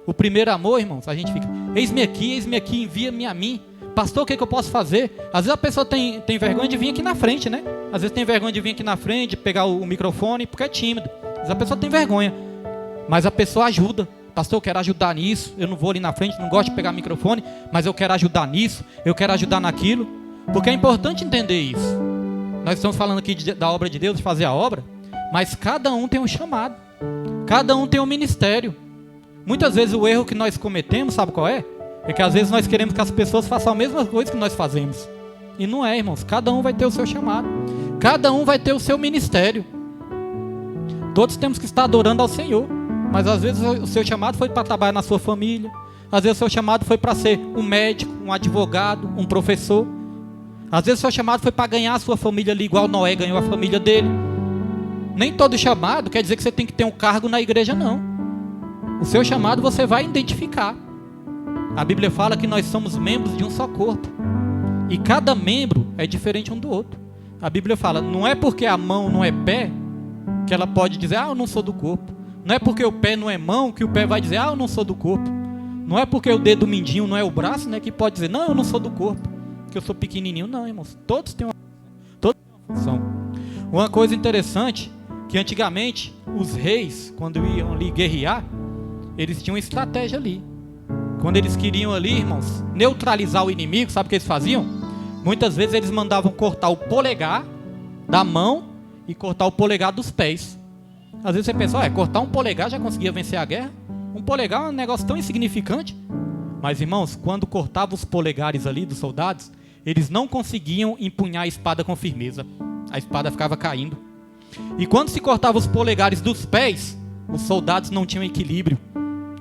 O primeiro amor, irmãos, a gente fica, eis-me aqui, envia-me a mim. Pastor, o que eu posso fazer? Às vezes a pessoa tem vergonha de vir aqui na frente, né? Às vezes tem vergonha de vir aqui na frente, pegar o microfone, porque é tímido. Às vezes a pessoa tem vergonha, mas a pessoa ajuda. Pastor, eu quero ajudar nisso, eu não vou ali na frente, não gosto de pegar o microfone, mas eu quero ajudar nisso, eu quero ajudar naquilo. Porque é importante entender isso. Nós estamos falando aqui da obra de Deus, de fazer a obra, mas cada um tem um chamado, cada um tem um ministério. Muitas vezes o erro que nós cometemos, sabe qual é? É que às vezes nós queremos que as pessoas façam a mesma coisa que nós fazemos. E não é, irmãos. Cada um vai ter o seu chamado. Cada um vai ter o seu ministério. Todos temos que estar adorando ao Senhor. Mas às vezes o seu chamado foi para trabalhar na sua família. Às vezes o seu chamado foi para ser um médico, um advogado, um professor. Às vezes o seu chamado foi para ganhar a sua família ali, igual Noé ganhou a família dele. Nem todo chamado quer dizer que você tem que ter um cargo na igreja, não. O seu chamado você vai identificar. A Bíblia fala que nós somos membros de um só corpo. E cada membro é diferente um do outro. A Bíblia fala, não é porque a mão não é pé, que ela pode dizer, eu não sou do corpo. Não é porque o pé não é mão, que o pé vai dizer, eu não sou do corpo. Não é porque o dedo mindinho não é o braço, né, que pode dizer, não, eu não sou do corpo, que eu sou pequenininho. Não, irmãos, todos têm uma função. Uma coisa interessante, que antigamente, os reis, quando iam ali guerrear, eles tinham estratégia ali. Quando eles queriam ali, irmãos, neutralizar o inimigo, sabe o que eles faziam? Muitas vezes eles mandavam cortar o polegar da mão e cortar o polegar dos pés. Às vezes você pensa, cortar um polegar já conseguia vencer a guerra? Um polegar é um negócio tão insignificante. Mas, irmãos, quando cortava os polegares ali dos soldados, eles não conseguiam empunhar a espada com firmeza. A espada ficava caindo. E quando se cortava os polegares dos pés, os soldados não tinham equilíbrio.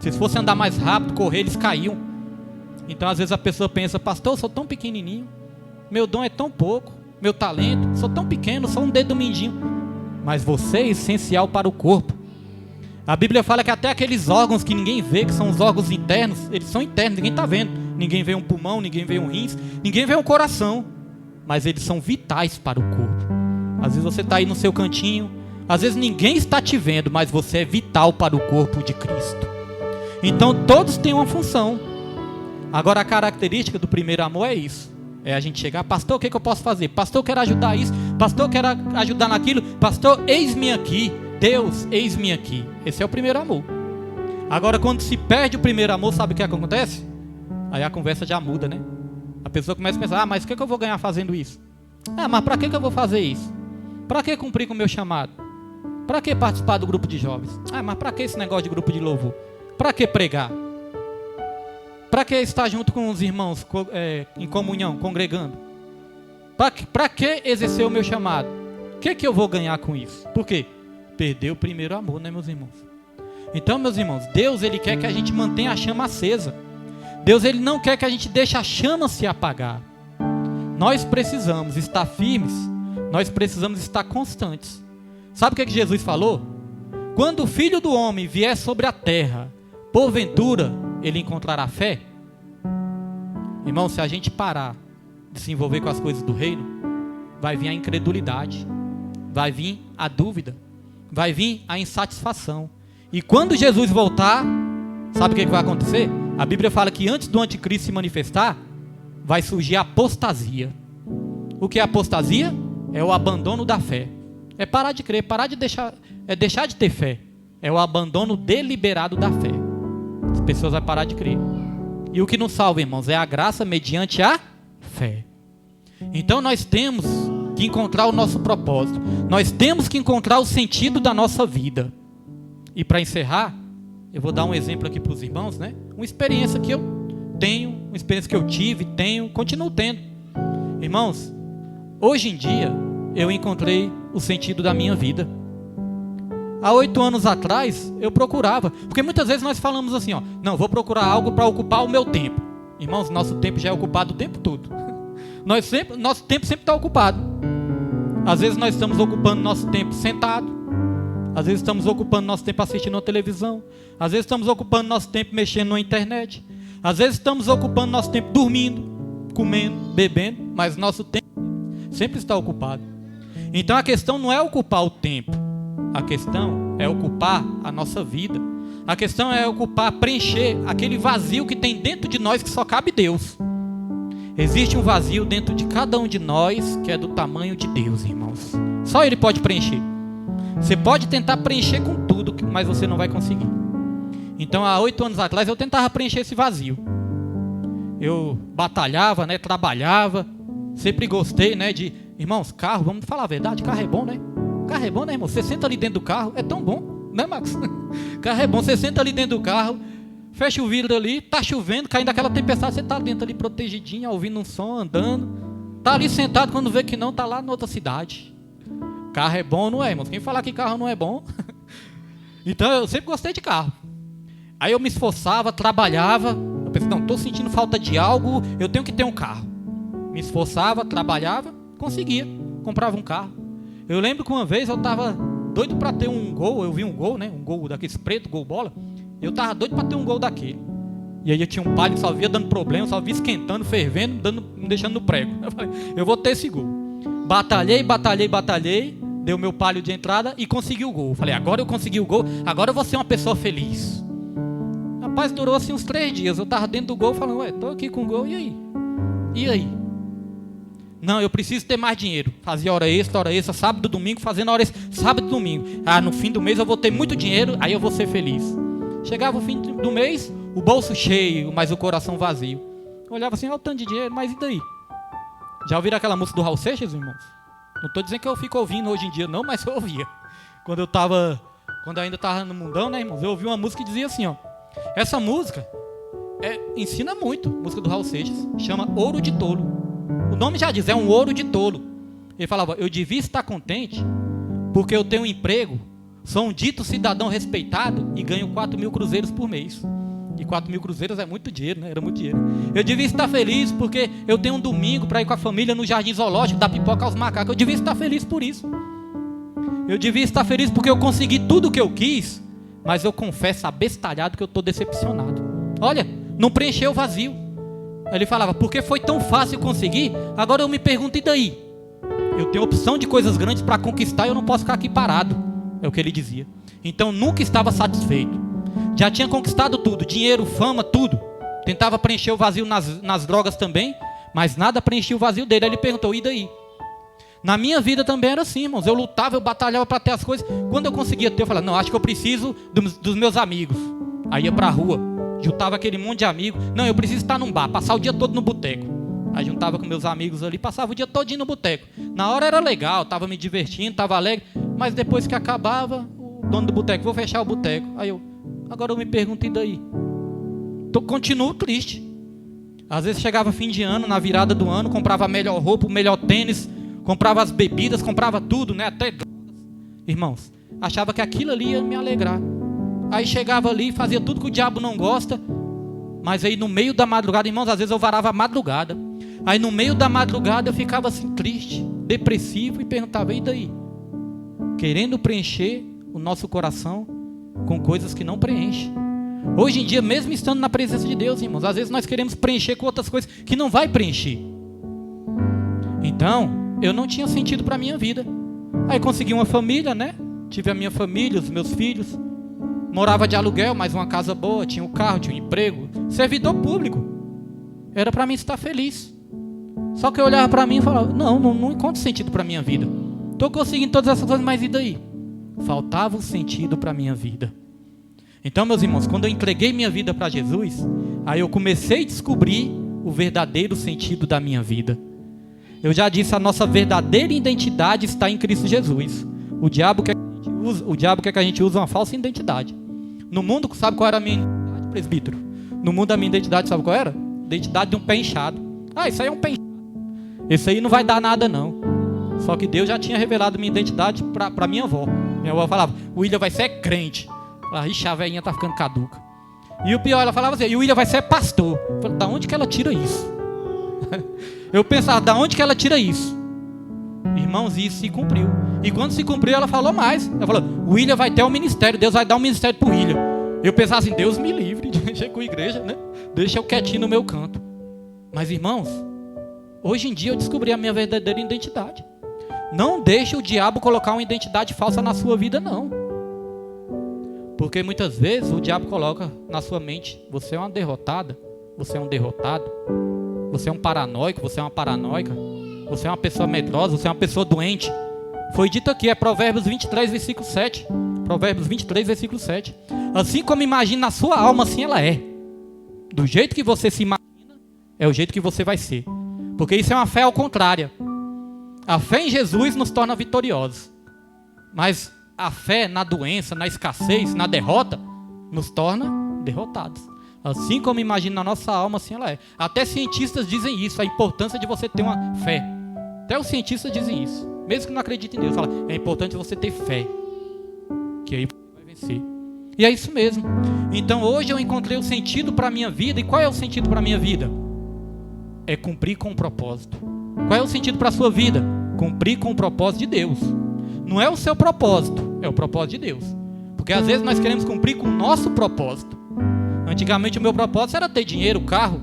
Se eles fossem andar mais rápido, correr, eles caíam. Então às vezes a pessoa pensa, pastor, eu sou tão pequenininho, meu dom é tão pouco, meu talento, sou tão pequeno, sou um dedo mindinho. Mas você é essencial para o corpo. A Bíblia fala que até aqueles órgãos que ninguém vê, que são os órgãos internos, eles são internos, ninguém está vendo. Ninguém vê um pulmão, ninguém vê um rins, ninguém vê um coração. Mas eles são vitais para o corpo. Às vezes você está aí no seu cantinho, às vezes ninguém está te vendo, mas você é vital para o corpo de Cristo. Então todos têm uma função. Agora a característica do primeiro amor é isso. É a gente chegar, pastor, o que eu posso fazer? Pastor, eu quero ajudar isso. Pastor, eu quero ajudar naquilo. Pastor, eis-me aqui. Deus, eis-me aqui. Esse é o primeiro amor. Agora quando se perde o primeiro amor, sabe o que acontece? Aí a conversa já muda, né? A pessoa começa a pensar, mas o que eu vou ganhar fazendo isso? Mas para que eu vou fazer isso? Para que cumprir com o meu chamado? Para que participar do grupo de jovens? Mas para que esse negócio de grupo de louvor? Para que pregar? Para que estar junto com os irmãos em comunhão, congregando? Para que exercer o meu chamado? O que eu vou ganhar com isso? Por quê? Perder o primeiro amor, né, meus irmãos? Então, meus irmãos, Deus ele quer que a gente mantenha a chama acesa. Deus ele não quer que a gente deixe a chama se apagar. Nós precisamos estar firmes, nós precisamos estar constantes. Sabe o que Jesus falou? Quando o Filho do Homem vier sobre a terra, porventura ele encontrará fé? Irmão, se a gente parar de se envolver com as coisas do reino, vai vir a incredulidade, vai vir a dúvida, vai vir a insatisfação. E quando Jesus voltar, sabe o que vai acontecer? A Bíblia fala que antes do anticristo se manifestar, vai surgir a apostasia. O que é apostasia? É o abandono da fé. É parar de crer, deixar de ter fé. é o abandono deliberado da fé. As pessoas vão parar de crer. E o que nos salva, irmãos, é a graça mediante a fé. Então nós temos que encontrar o nosso propósito. Nós temos que encontrar o sentido da nossa vida. E para encerrar, eu vou dar um exemplo aqui para os irmãos, né? Uma experiência que eu tenho, uma experiência que eu tive, continuo tendo. Irmãos, hoje em dia, eu encontrei o sentido da minha vida. Há 8 anos atrás, eu procurava. Porque muitas vezes nós falamos assim, ó, não, vou procurar algo para ocupar o meu tempo. Irmãos, nosso tempo já é ocupado o tempo todo. Nosso tempo sempre está ocupado. Às vezes nós estamos ocupando nosso tempo sentado. Às vezes estamos ocupando nosso tempo assistindo a televisão. Às vezes estamos ocupando nosso tempo mexendo na internet. Às vezes estamos ocupando nosso tempo dormindo, comendo, bebendo. Mas nosso tempo sempre está ocupado. Então a questão não é ocupar o tempo. A questão é ocupar a nossa vida. A questão é ocupar, preencher aquele vazio que tem dentro de nós que só cabe Deus. Existe um vazio dentro de cada um de nós que é do tamanho de Deus, irmãos. Só Ele pode preencher. Você pode tentar preencher com tudo, mas você não vai conseguir. Então, há 8 anos atrás, eu tentava preencher esse vazio. Eu batalhava, né, trabalhava. Sempre gostei, né, de... Irmãos, carro, vamos falar a verdade, carro é bom, né? Carro é bom, né, irmão? Você senta ali dentro do carro, é tão bom, né, Max? Carro é bom, você senta ali dentro do carro, fecha o vidro ali, tá chovendo, caindo aquela tempestade, você tá dentro ali protegidinho, ouvindo um som, andando. Tá ali sentado, quando vê que não, tá lá em outra cidade. Carro é bom, não é, irmãos? Quem falar que carro não é bom? Então, eu sempre gostei de carro. Aí eu me esforçava, trabalhava. Eu pensei, não, estou sentindo falta de algo, eu tenho que ter um carro. Me esforçava, trabalhava, conseguia. Comprava um carro. Eu lembro que uma vez eu estava doido para ter um Gol. Eu vi um Gol, né? Um Gol daqueles preto, Gol bola. Eu estava doido para ter um Gol daquele. E aí eu tinha um Palio que só via dando problema, só via esquentando, fervendo, me deixando no prego. Eu falei, eu vou ter esse Gol. Batalhei. Dei o meu Palio de entrada e consegui o Gol. Falei, agora eu consegui o Gol, agora eu vou ser uma pessoa feliz. Rapaz, durou assim uns 3 dias. Eu estava dentro do Gol falando, ué, estou aqui com o Gol, e aí? E aí? Não, eu preciso ter mais dinheiro. Fazia hora extra, sábado, domingo, fazendo hora extra, sábado e domingo. Ah, no fim do mês eu vou ter muito dinheiro, aí eu vou ser feliz. Chegava o fim do mês, o bolso cheio, mas o coração vazio. Eu olhava assim, olha o tanto de dinheiro, mas e daí? Já ouviram aquela música do Raul Seixas, irmãos? Não estou dizendo que eu fico ouvindo hoje em dia, não, mas eu ouvia. Quando eu ainda estava no mundão, né, irmãos? Eu ouvi uma música que dizia assim, ó. Essa música ensina muito, música do Raul Seixas, chama Ouro de Tolo. O nome já diz, é um ouro de tolo. Ele falava, eu devia estar contente porque eu tenho um emprego, sou um dito cidadão respeitado e ganho 4.000 cruzeiros por mês. E 4.000 cruzeiros é muito dinheiro, né? Era muito dinheiro. Eu devia estar feliz porque eu tenho um domingo para ir com a família no jardim zoológico, dar pipoca aos macacos. Eu devia estar feliz por isso. Eu devia estar feliz porque eu consegui tudo o que eu quis, mas eu confesso abestalhado que eu estou decepcionado. Olha, não preencheu o vazio. Ele falava, porque foi tão fácil conseguir, agora eu me pergunto, e daí? Eu tenho opção de coisas grandes para conquistar e eu não posso ficar aqui parado. É o que ele dizia. Então nunca estava satisfeito. Já tinha conquistado tudo, dinheiro, fama, tudo. Tentava preencher o vazio nas drogas também, mas nada preenchia o vazio dele. Aí ele perguntou, e daí? Na minha vida também era assim, irmãos. Eu lutava, eu batalhava para ter as coisas. Quando eu conseguia ter, eu falava, não, acho que eu preciso dos meus amigos. Aí ia para a rua, juntava aquele monte de amigos. Não, eu preciso estar num bar, passar o dia todo no boteco. Aí juntava com meus amigos ali, passava o dia todinho no boteco. Na hora era legal, estava me divertindo, estava alegre. Mas depois que acabava, o dono do boteco, vou fechar o boteco. Aí agora eu me pergunto, e daí? Continuo triste. Às vezes chegava fim de ano, na virada do ano, comprava a melhor roupa, o melhor tênis, comprava as bebidas, comprava tudo, né? Até drogas. Irmãos, achava que aquilo ali ia me alegrar. Aí chegava ali, fazia tudo que o diabo não gosta. Mas aí no meio da madrugada, irmãos, às vezes eu varava a madrugada. Aí no meio da madrugada eu ficava assim triste, depressivo e perguntava, e daí? Querendo preencher o nosso coração com coisas que não preenchem. Hoje em dia, mesmo estando na presença de Deus, irmãos, às vezes nós queremos preencher com outras coisas que não vai preencher. Então, eu não tinha sentido para a minha vida. Aí consegui uma família, né? Tive a minha família, os meus filhos. Morava de aluguel, mas uma casa boa, tinha um carro, tinha um emprego. Servidor público. Era para mim estar feliz. Só que eu olhava para mim e falava, não encontro sentido para a minha vida. Estou conseguindo todas essas coisas, mas e daí? faltava um sentido para a minha vida. Então, meus irmãos, quando eu entreguei minha vida para Jesus, aí eu comecei a descobrir o verdadeiro sentido da minha vida. Eu já disse, a nossa verdadeira identidade está em Cristo Jesus. O diabo quer que a gente use uma falsa identidade. No mundo, sabe qual era a minha identidade, presbítero? No mundo, a minha identidade, sabe qual era? Identidade de um pé inchado. Isso aí é um pé inchado. Esse aí não vai dar nada, não. Só que Deus já tinha revelado minha identidade para minha avó. Minha avó falava, o William vai ser crente. Eu falava, ixi, a velhinha tá ficando caduca. E o pior, ela falava assim, e o William vai ser pastor. Eu falei, da onde que ela tira isso? Eu pensava, da onde que ela tira isso? Irmãos, isso se cumpriu. E quando se cumpriu, ela falou mais. Ela falou, o William vai ter um ministério, Deus vai dar um ministério pro William. Eu pensava assim, Deus me livre de mexer com a igreja, né? Deixa eu quietinho no meu canto. Mas, irmãos, hoje em dia eu descobri a minha verdadeira identidade. Não deixe o diabo colocar uma identidade falsa na sua vida, não. Porque muitas vezes o diabo coloca na sua mente, você é uma derrotada, você é um derrotado, você é um paranoico, você é uma paranoica, você é uma pessoa medrosa, você é uma pessoa doente. Foi dito aqui, é Provérbios 23, versículo 7. Provérbios 23, versículo 7. Assim como imagina na sua alma, assim ela é. Do jeito que você se imagina, é o jeito que você vai ser. Porque isso é uma fé ao contrário. A fé em Jesus nos torna vitoriosos. Mas a fé na doença, na escassez, na derrota, nos torna derrotados. Assim como imagina na nossa alma, assim ela é. Até cientistas dizem isso, a importância de você ter uma fé. Até os cientistas dizem isso. Mesmo que não acreditem em Deus, fala, é importante você ter fé. Que aí você vai vencer. E é isso mesmo. Então hoje eu encontrei o sentido para a minha vida. E qual é o sentido para a minha vida? É cumprir com o propósito. Qual é o sentido para a sua vida? Cumprir com o propósito de Deus. Não é o seu propósito, é o propósito de Deus. Porque às vezes nós queremos cumprir com o nosso propósito. Antigamente o meu propósito era ter dinheiro, carro,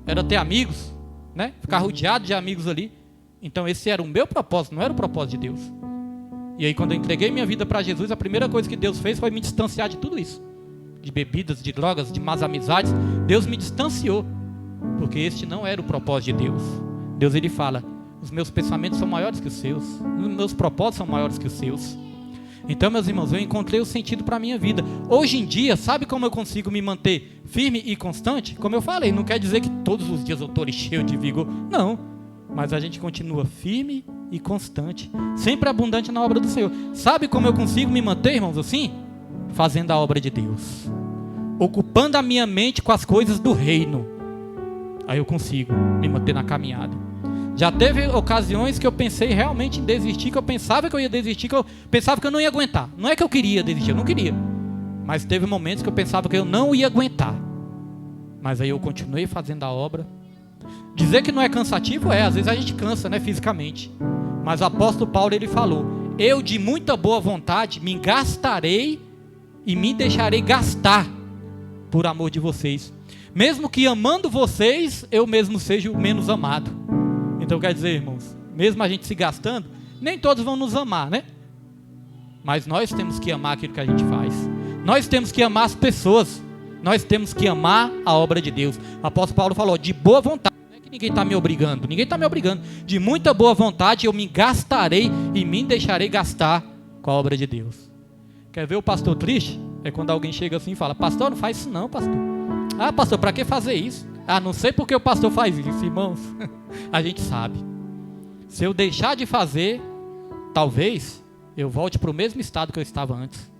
era ter amigos, né? Ficar rodeado de amigos ali. Então esse era o meu propósito, não era o propósito de Deus. E aí quando eu entreguei minha vida para Jesus, a primeira coisa que Deus fez foi me distanciar de tudo isso. De bebidas, de drogas, de más amizades. Deus me distanciou. Porque este não era o propósito de Deus. Deus, ele fala, os meus pensamentos são maiores que os seus. Os meus propósitos são maiores que os seus. Então, meus irmãos, eu encontrei o sentido para a minha vida. Hoje em dia, sabe como eu consigo me manter firme e constante? Como eu falei, não quer dizer que todos os dias eu estou cheio de vigor. Não. Mas a gente continua firme e constante. Sempre abundante na obra do Senhor. Sabe como eu consigo me manter, irmãos, assim? Fazendo a obra de Deus. Ocupando a minha mente com as coisas do reino. Aí eu consigo me manter na caminhada. Já teve ocasiões que eu pensei realmente em desistir, que eu pensava que eu ia desistir, que eu pensava que eu não ia aguentar. Não é que eu queria desistir, eu não queria. Mas teve momentos que eu pensava que eu não ia aguentar. Mas aí eu continuei fazendo a obra. Dizer que não é cansativo às vezes a gente cansa, né, fisicamente. Mas o apóstolo Paulo, ele falou, eu de muita boa vontade me gastarei e me deixarei gastar por amor de vocês. Mesmo que amando vocês, eu mesmo seja o menos amado. Então quer dizer, irmãos, mesmo a gente se gastando, nem todos vão nos amar, né? Mas nós temos que amar aquilo que a gente faz. Nós temos que amar as pessoas. Nós temos que amar a obra de Deus. O apóstolo Paulo falou, de boa vontade. Não é que ninguém está me obrigando. Ninguém está me obrigando. De muita boa vontade eu me gastarei e me deixarei gastar com a obra de Deus. Quer ver o pastor triste? É quando alguém chega assim e fala, pastor, não faz isso não, pastor. Ah, pastor, para que fazer isso? Ah, não sei porque o pastor faz isso, irmãos. A gente sabe. Se eu deixar de fazer, talvez eu volte para o mesmo estado que eu estava antes.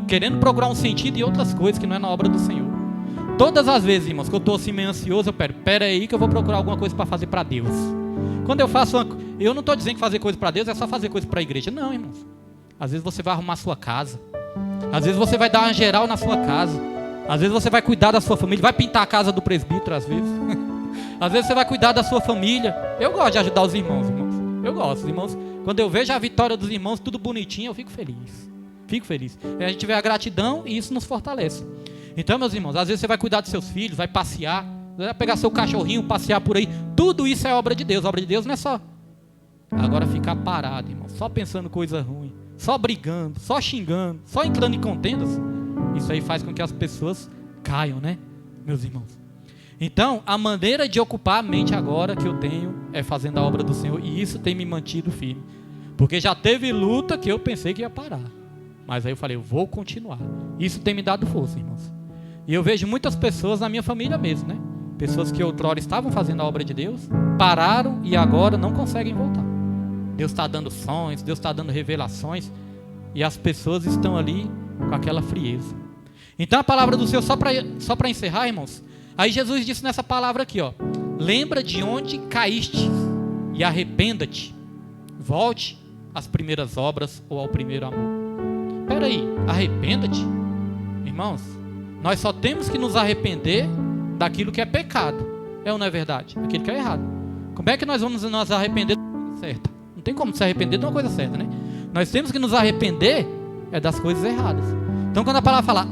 Querendo procurar um sentido em outras coisas que não é na obra do Senhor. Todas as vezes, irmãos, que eu estou assim meio ansioso, eu pera aí que eu vou procurar alguma coisa para fazer para Deus. Quando eu faço eu não estou dizendo que fazer coisa para Deus é só fazer coisa para a igreja. Não, irmãos. Às vezes você vai arrumar a sua casa. Às vezes você vai dar uma geral na sua casa. Às vezes você vai cuidar da sua família, vai pintar a casa do presbítero às vezes. Às vezes você vai cuidar da sua família. Eu gosto de ajudar os irmãos, irmãos. Eu gosto, irmãos. Quando eu vejo a vitória dos irmãos, tudo bonitinho, eu fico feliz. Fico feliz. E a gente vê a gratidão e isso nos fortalece. Então, meus irmãos, às vezes você vai cuidar dos seus filhos, vai passear, vai pegar seu cachorrinho, passear por aí. Tudo isso é obra de Deus. A obra de Deus não é só agora ficar parado, irmão, só pensando coisa ruim, só brigando, só xingando, só entrando em contendas. Isso aí faz com que as pessoas caiam, né, meus irmãos? Então, a maneira de ocupar a mente agora que eu tenho é fazendo a obra do Senhor. E isso tem me mantido firme. Porque já teve luta que eu pensei que ia parar. Mas aí eu falei, eu vou continuar. Isso tem me dado força, irmãos. E eu vejo muitas pessoas na minha família mesmo, né? Pessoas que outrora estavam fazendo a obra de Deus, pararam e agora não conseguem voltar. Deus está dando sonhos, Deus está dando revelações, e as pessoas estão ali com aquela frieza. Então a palavra do Senhor, só para encerrar, irmãos, aí Jesus disse nessa palavra aqui, ó, lembra de onde caíste e arrependa-te, volte às primeiras obras ou ao primeiro amor. Espera aí, arrependa-te? Irmãos, nós só temos que nos arrepender daquilo que é pecado, é ou não é verdade? Aquilo que é errado. Como é que nós vamos nos arrepender da coisa certa? Não tem como se arrepender de uma coisa certa, né? Nós temos que nos arrepender das coisas erradas. Então quando a palavra fala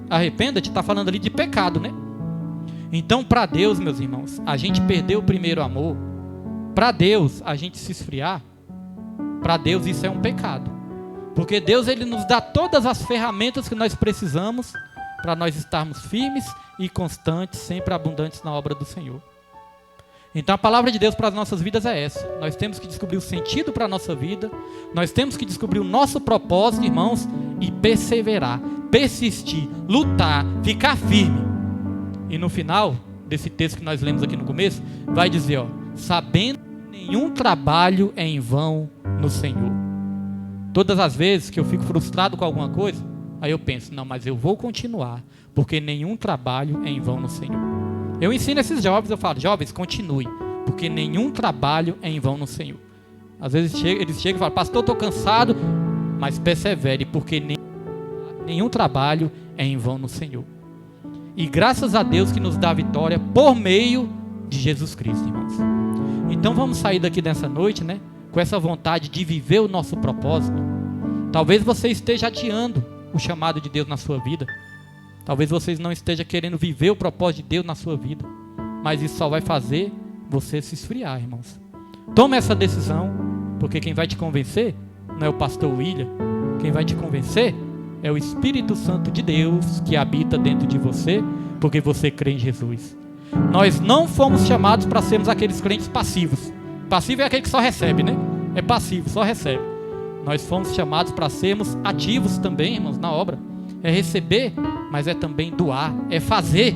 arrependa-te, está falando ali de pecado, né? Então para Deus, meus irmãos, a gente perder o primeiro amor, para Deus a gente se esfriar, para Deus isso é um pecado. Porque Deus, Ele nos dá todas as ferramentas que nós precisamos para nós estarmos firmes e constantes, sempre abundantes na obra do Senhor. Então a palavra de Deus para as nossas vidas é essa. Nós temos que descobrir o sentido para a nossa vida, nós temos que descobrir o nosso propósito, irmãos, e perseverar, persistir, lutar, ficar firme. E no final desse texto que nós lemos aqui no começo, vai dizer, ó, sabendo que nenhum trabalho é em vão no Senhor. Todas as vezes que eu fico frustrado com alguma coisa, aí eu penso, não, mas eu vou continuar, porque nenhum trabalho é em vão no Senhor. Eu ensino esses jovens, eu falo, jovens, continue, porque nenhum trabalho é em vão no Senhor. Às vezes eles chegam e falam, pastor, estou cansado, mas persevere, porque nenhum trabalho é em vão no Senhor. E graças a Deus que nos dá a vitória por meio de Jesus Cristo, irmãos. Então vamos sair daqui nessa noite, né, com essa vontade de viver o nosso propósito. Talvez você esteja adiando o chamado de Deus na sua vida. Talvez você não esteja querendo viver o propósito de Deus na sua vida. Mas isso só vai fazer você se esfriar, irmãos. Tome essa decisão, porque quem vai te convencer não é o pastor William. Quem vai te convencer é o Espírito Santo de Deus que habita dentro de você, porque você crê em Jesus. Nós não fomos chamados para sermos aqueles crentes passivos. Passivo é aquele que só recebe, né? É passivo, só recebe. Nós fomos chamados para sermos ativos também, irmãos, na obra. É receber, mas é também doar, é fazer,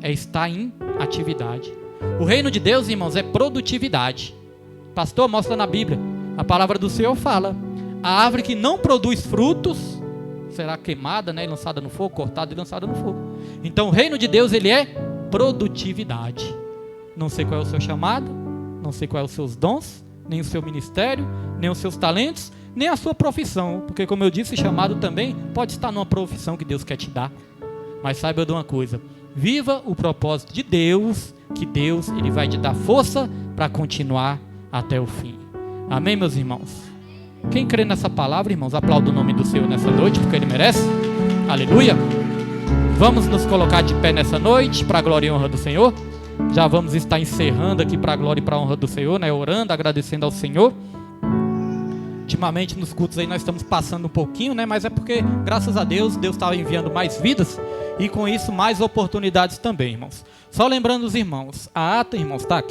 é estar em atividade. O reino de Deus, irmãos, é produtividade. Pastor, mostra na Bíblia. A palavra do Senhor fala, a árvore que não produz frutos será queimada, né, e lançada no fogo, cortada e lançada no fogo. Então o reino de Deus, ele é produtividade. Não sei qual é o seu chamado, não sei quais são os seus dons, nem o seu ministério, nem os seus talentos, nem a sua profissão, porque como eu disse, chamado também pode estar numa profissão que Deus quer te dar. Mas saiba de uma coisa, viva o propósito de Deus, que Deus, ele vai te dar força para continuar até o fim. Amém, meus irmãos? Quem crê nessa palavra, irmãos, aplauda o nome do Senhor nessa noite, porque Ele merece. Aleluia. Vamos nos colocar de pé nessa noite, para a glória e honra do Senhor. Já vamos estar encerrando aqui para a glória e para a honra do Senhor, né? Orando, agradecendo ao Senhor. Ultimamente nos cultos aí nós estamos passando um pouquinho, né? Mas é porque, graças a Deus, Deus está enviando mais vidas e com isso mais oportunidades também, irmãos. Só lembrando os irmãos, a ata, irmãos, está aqui.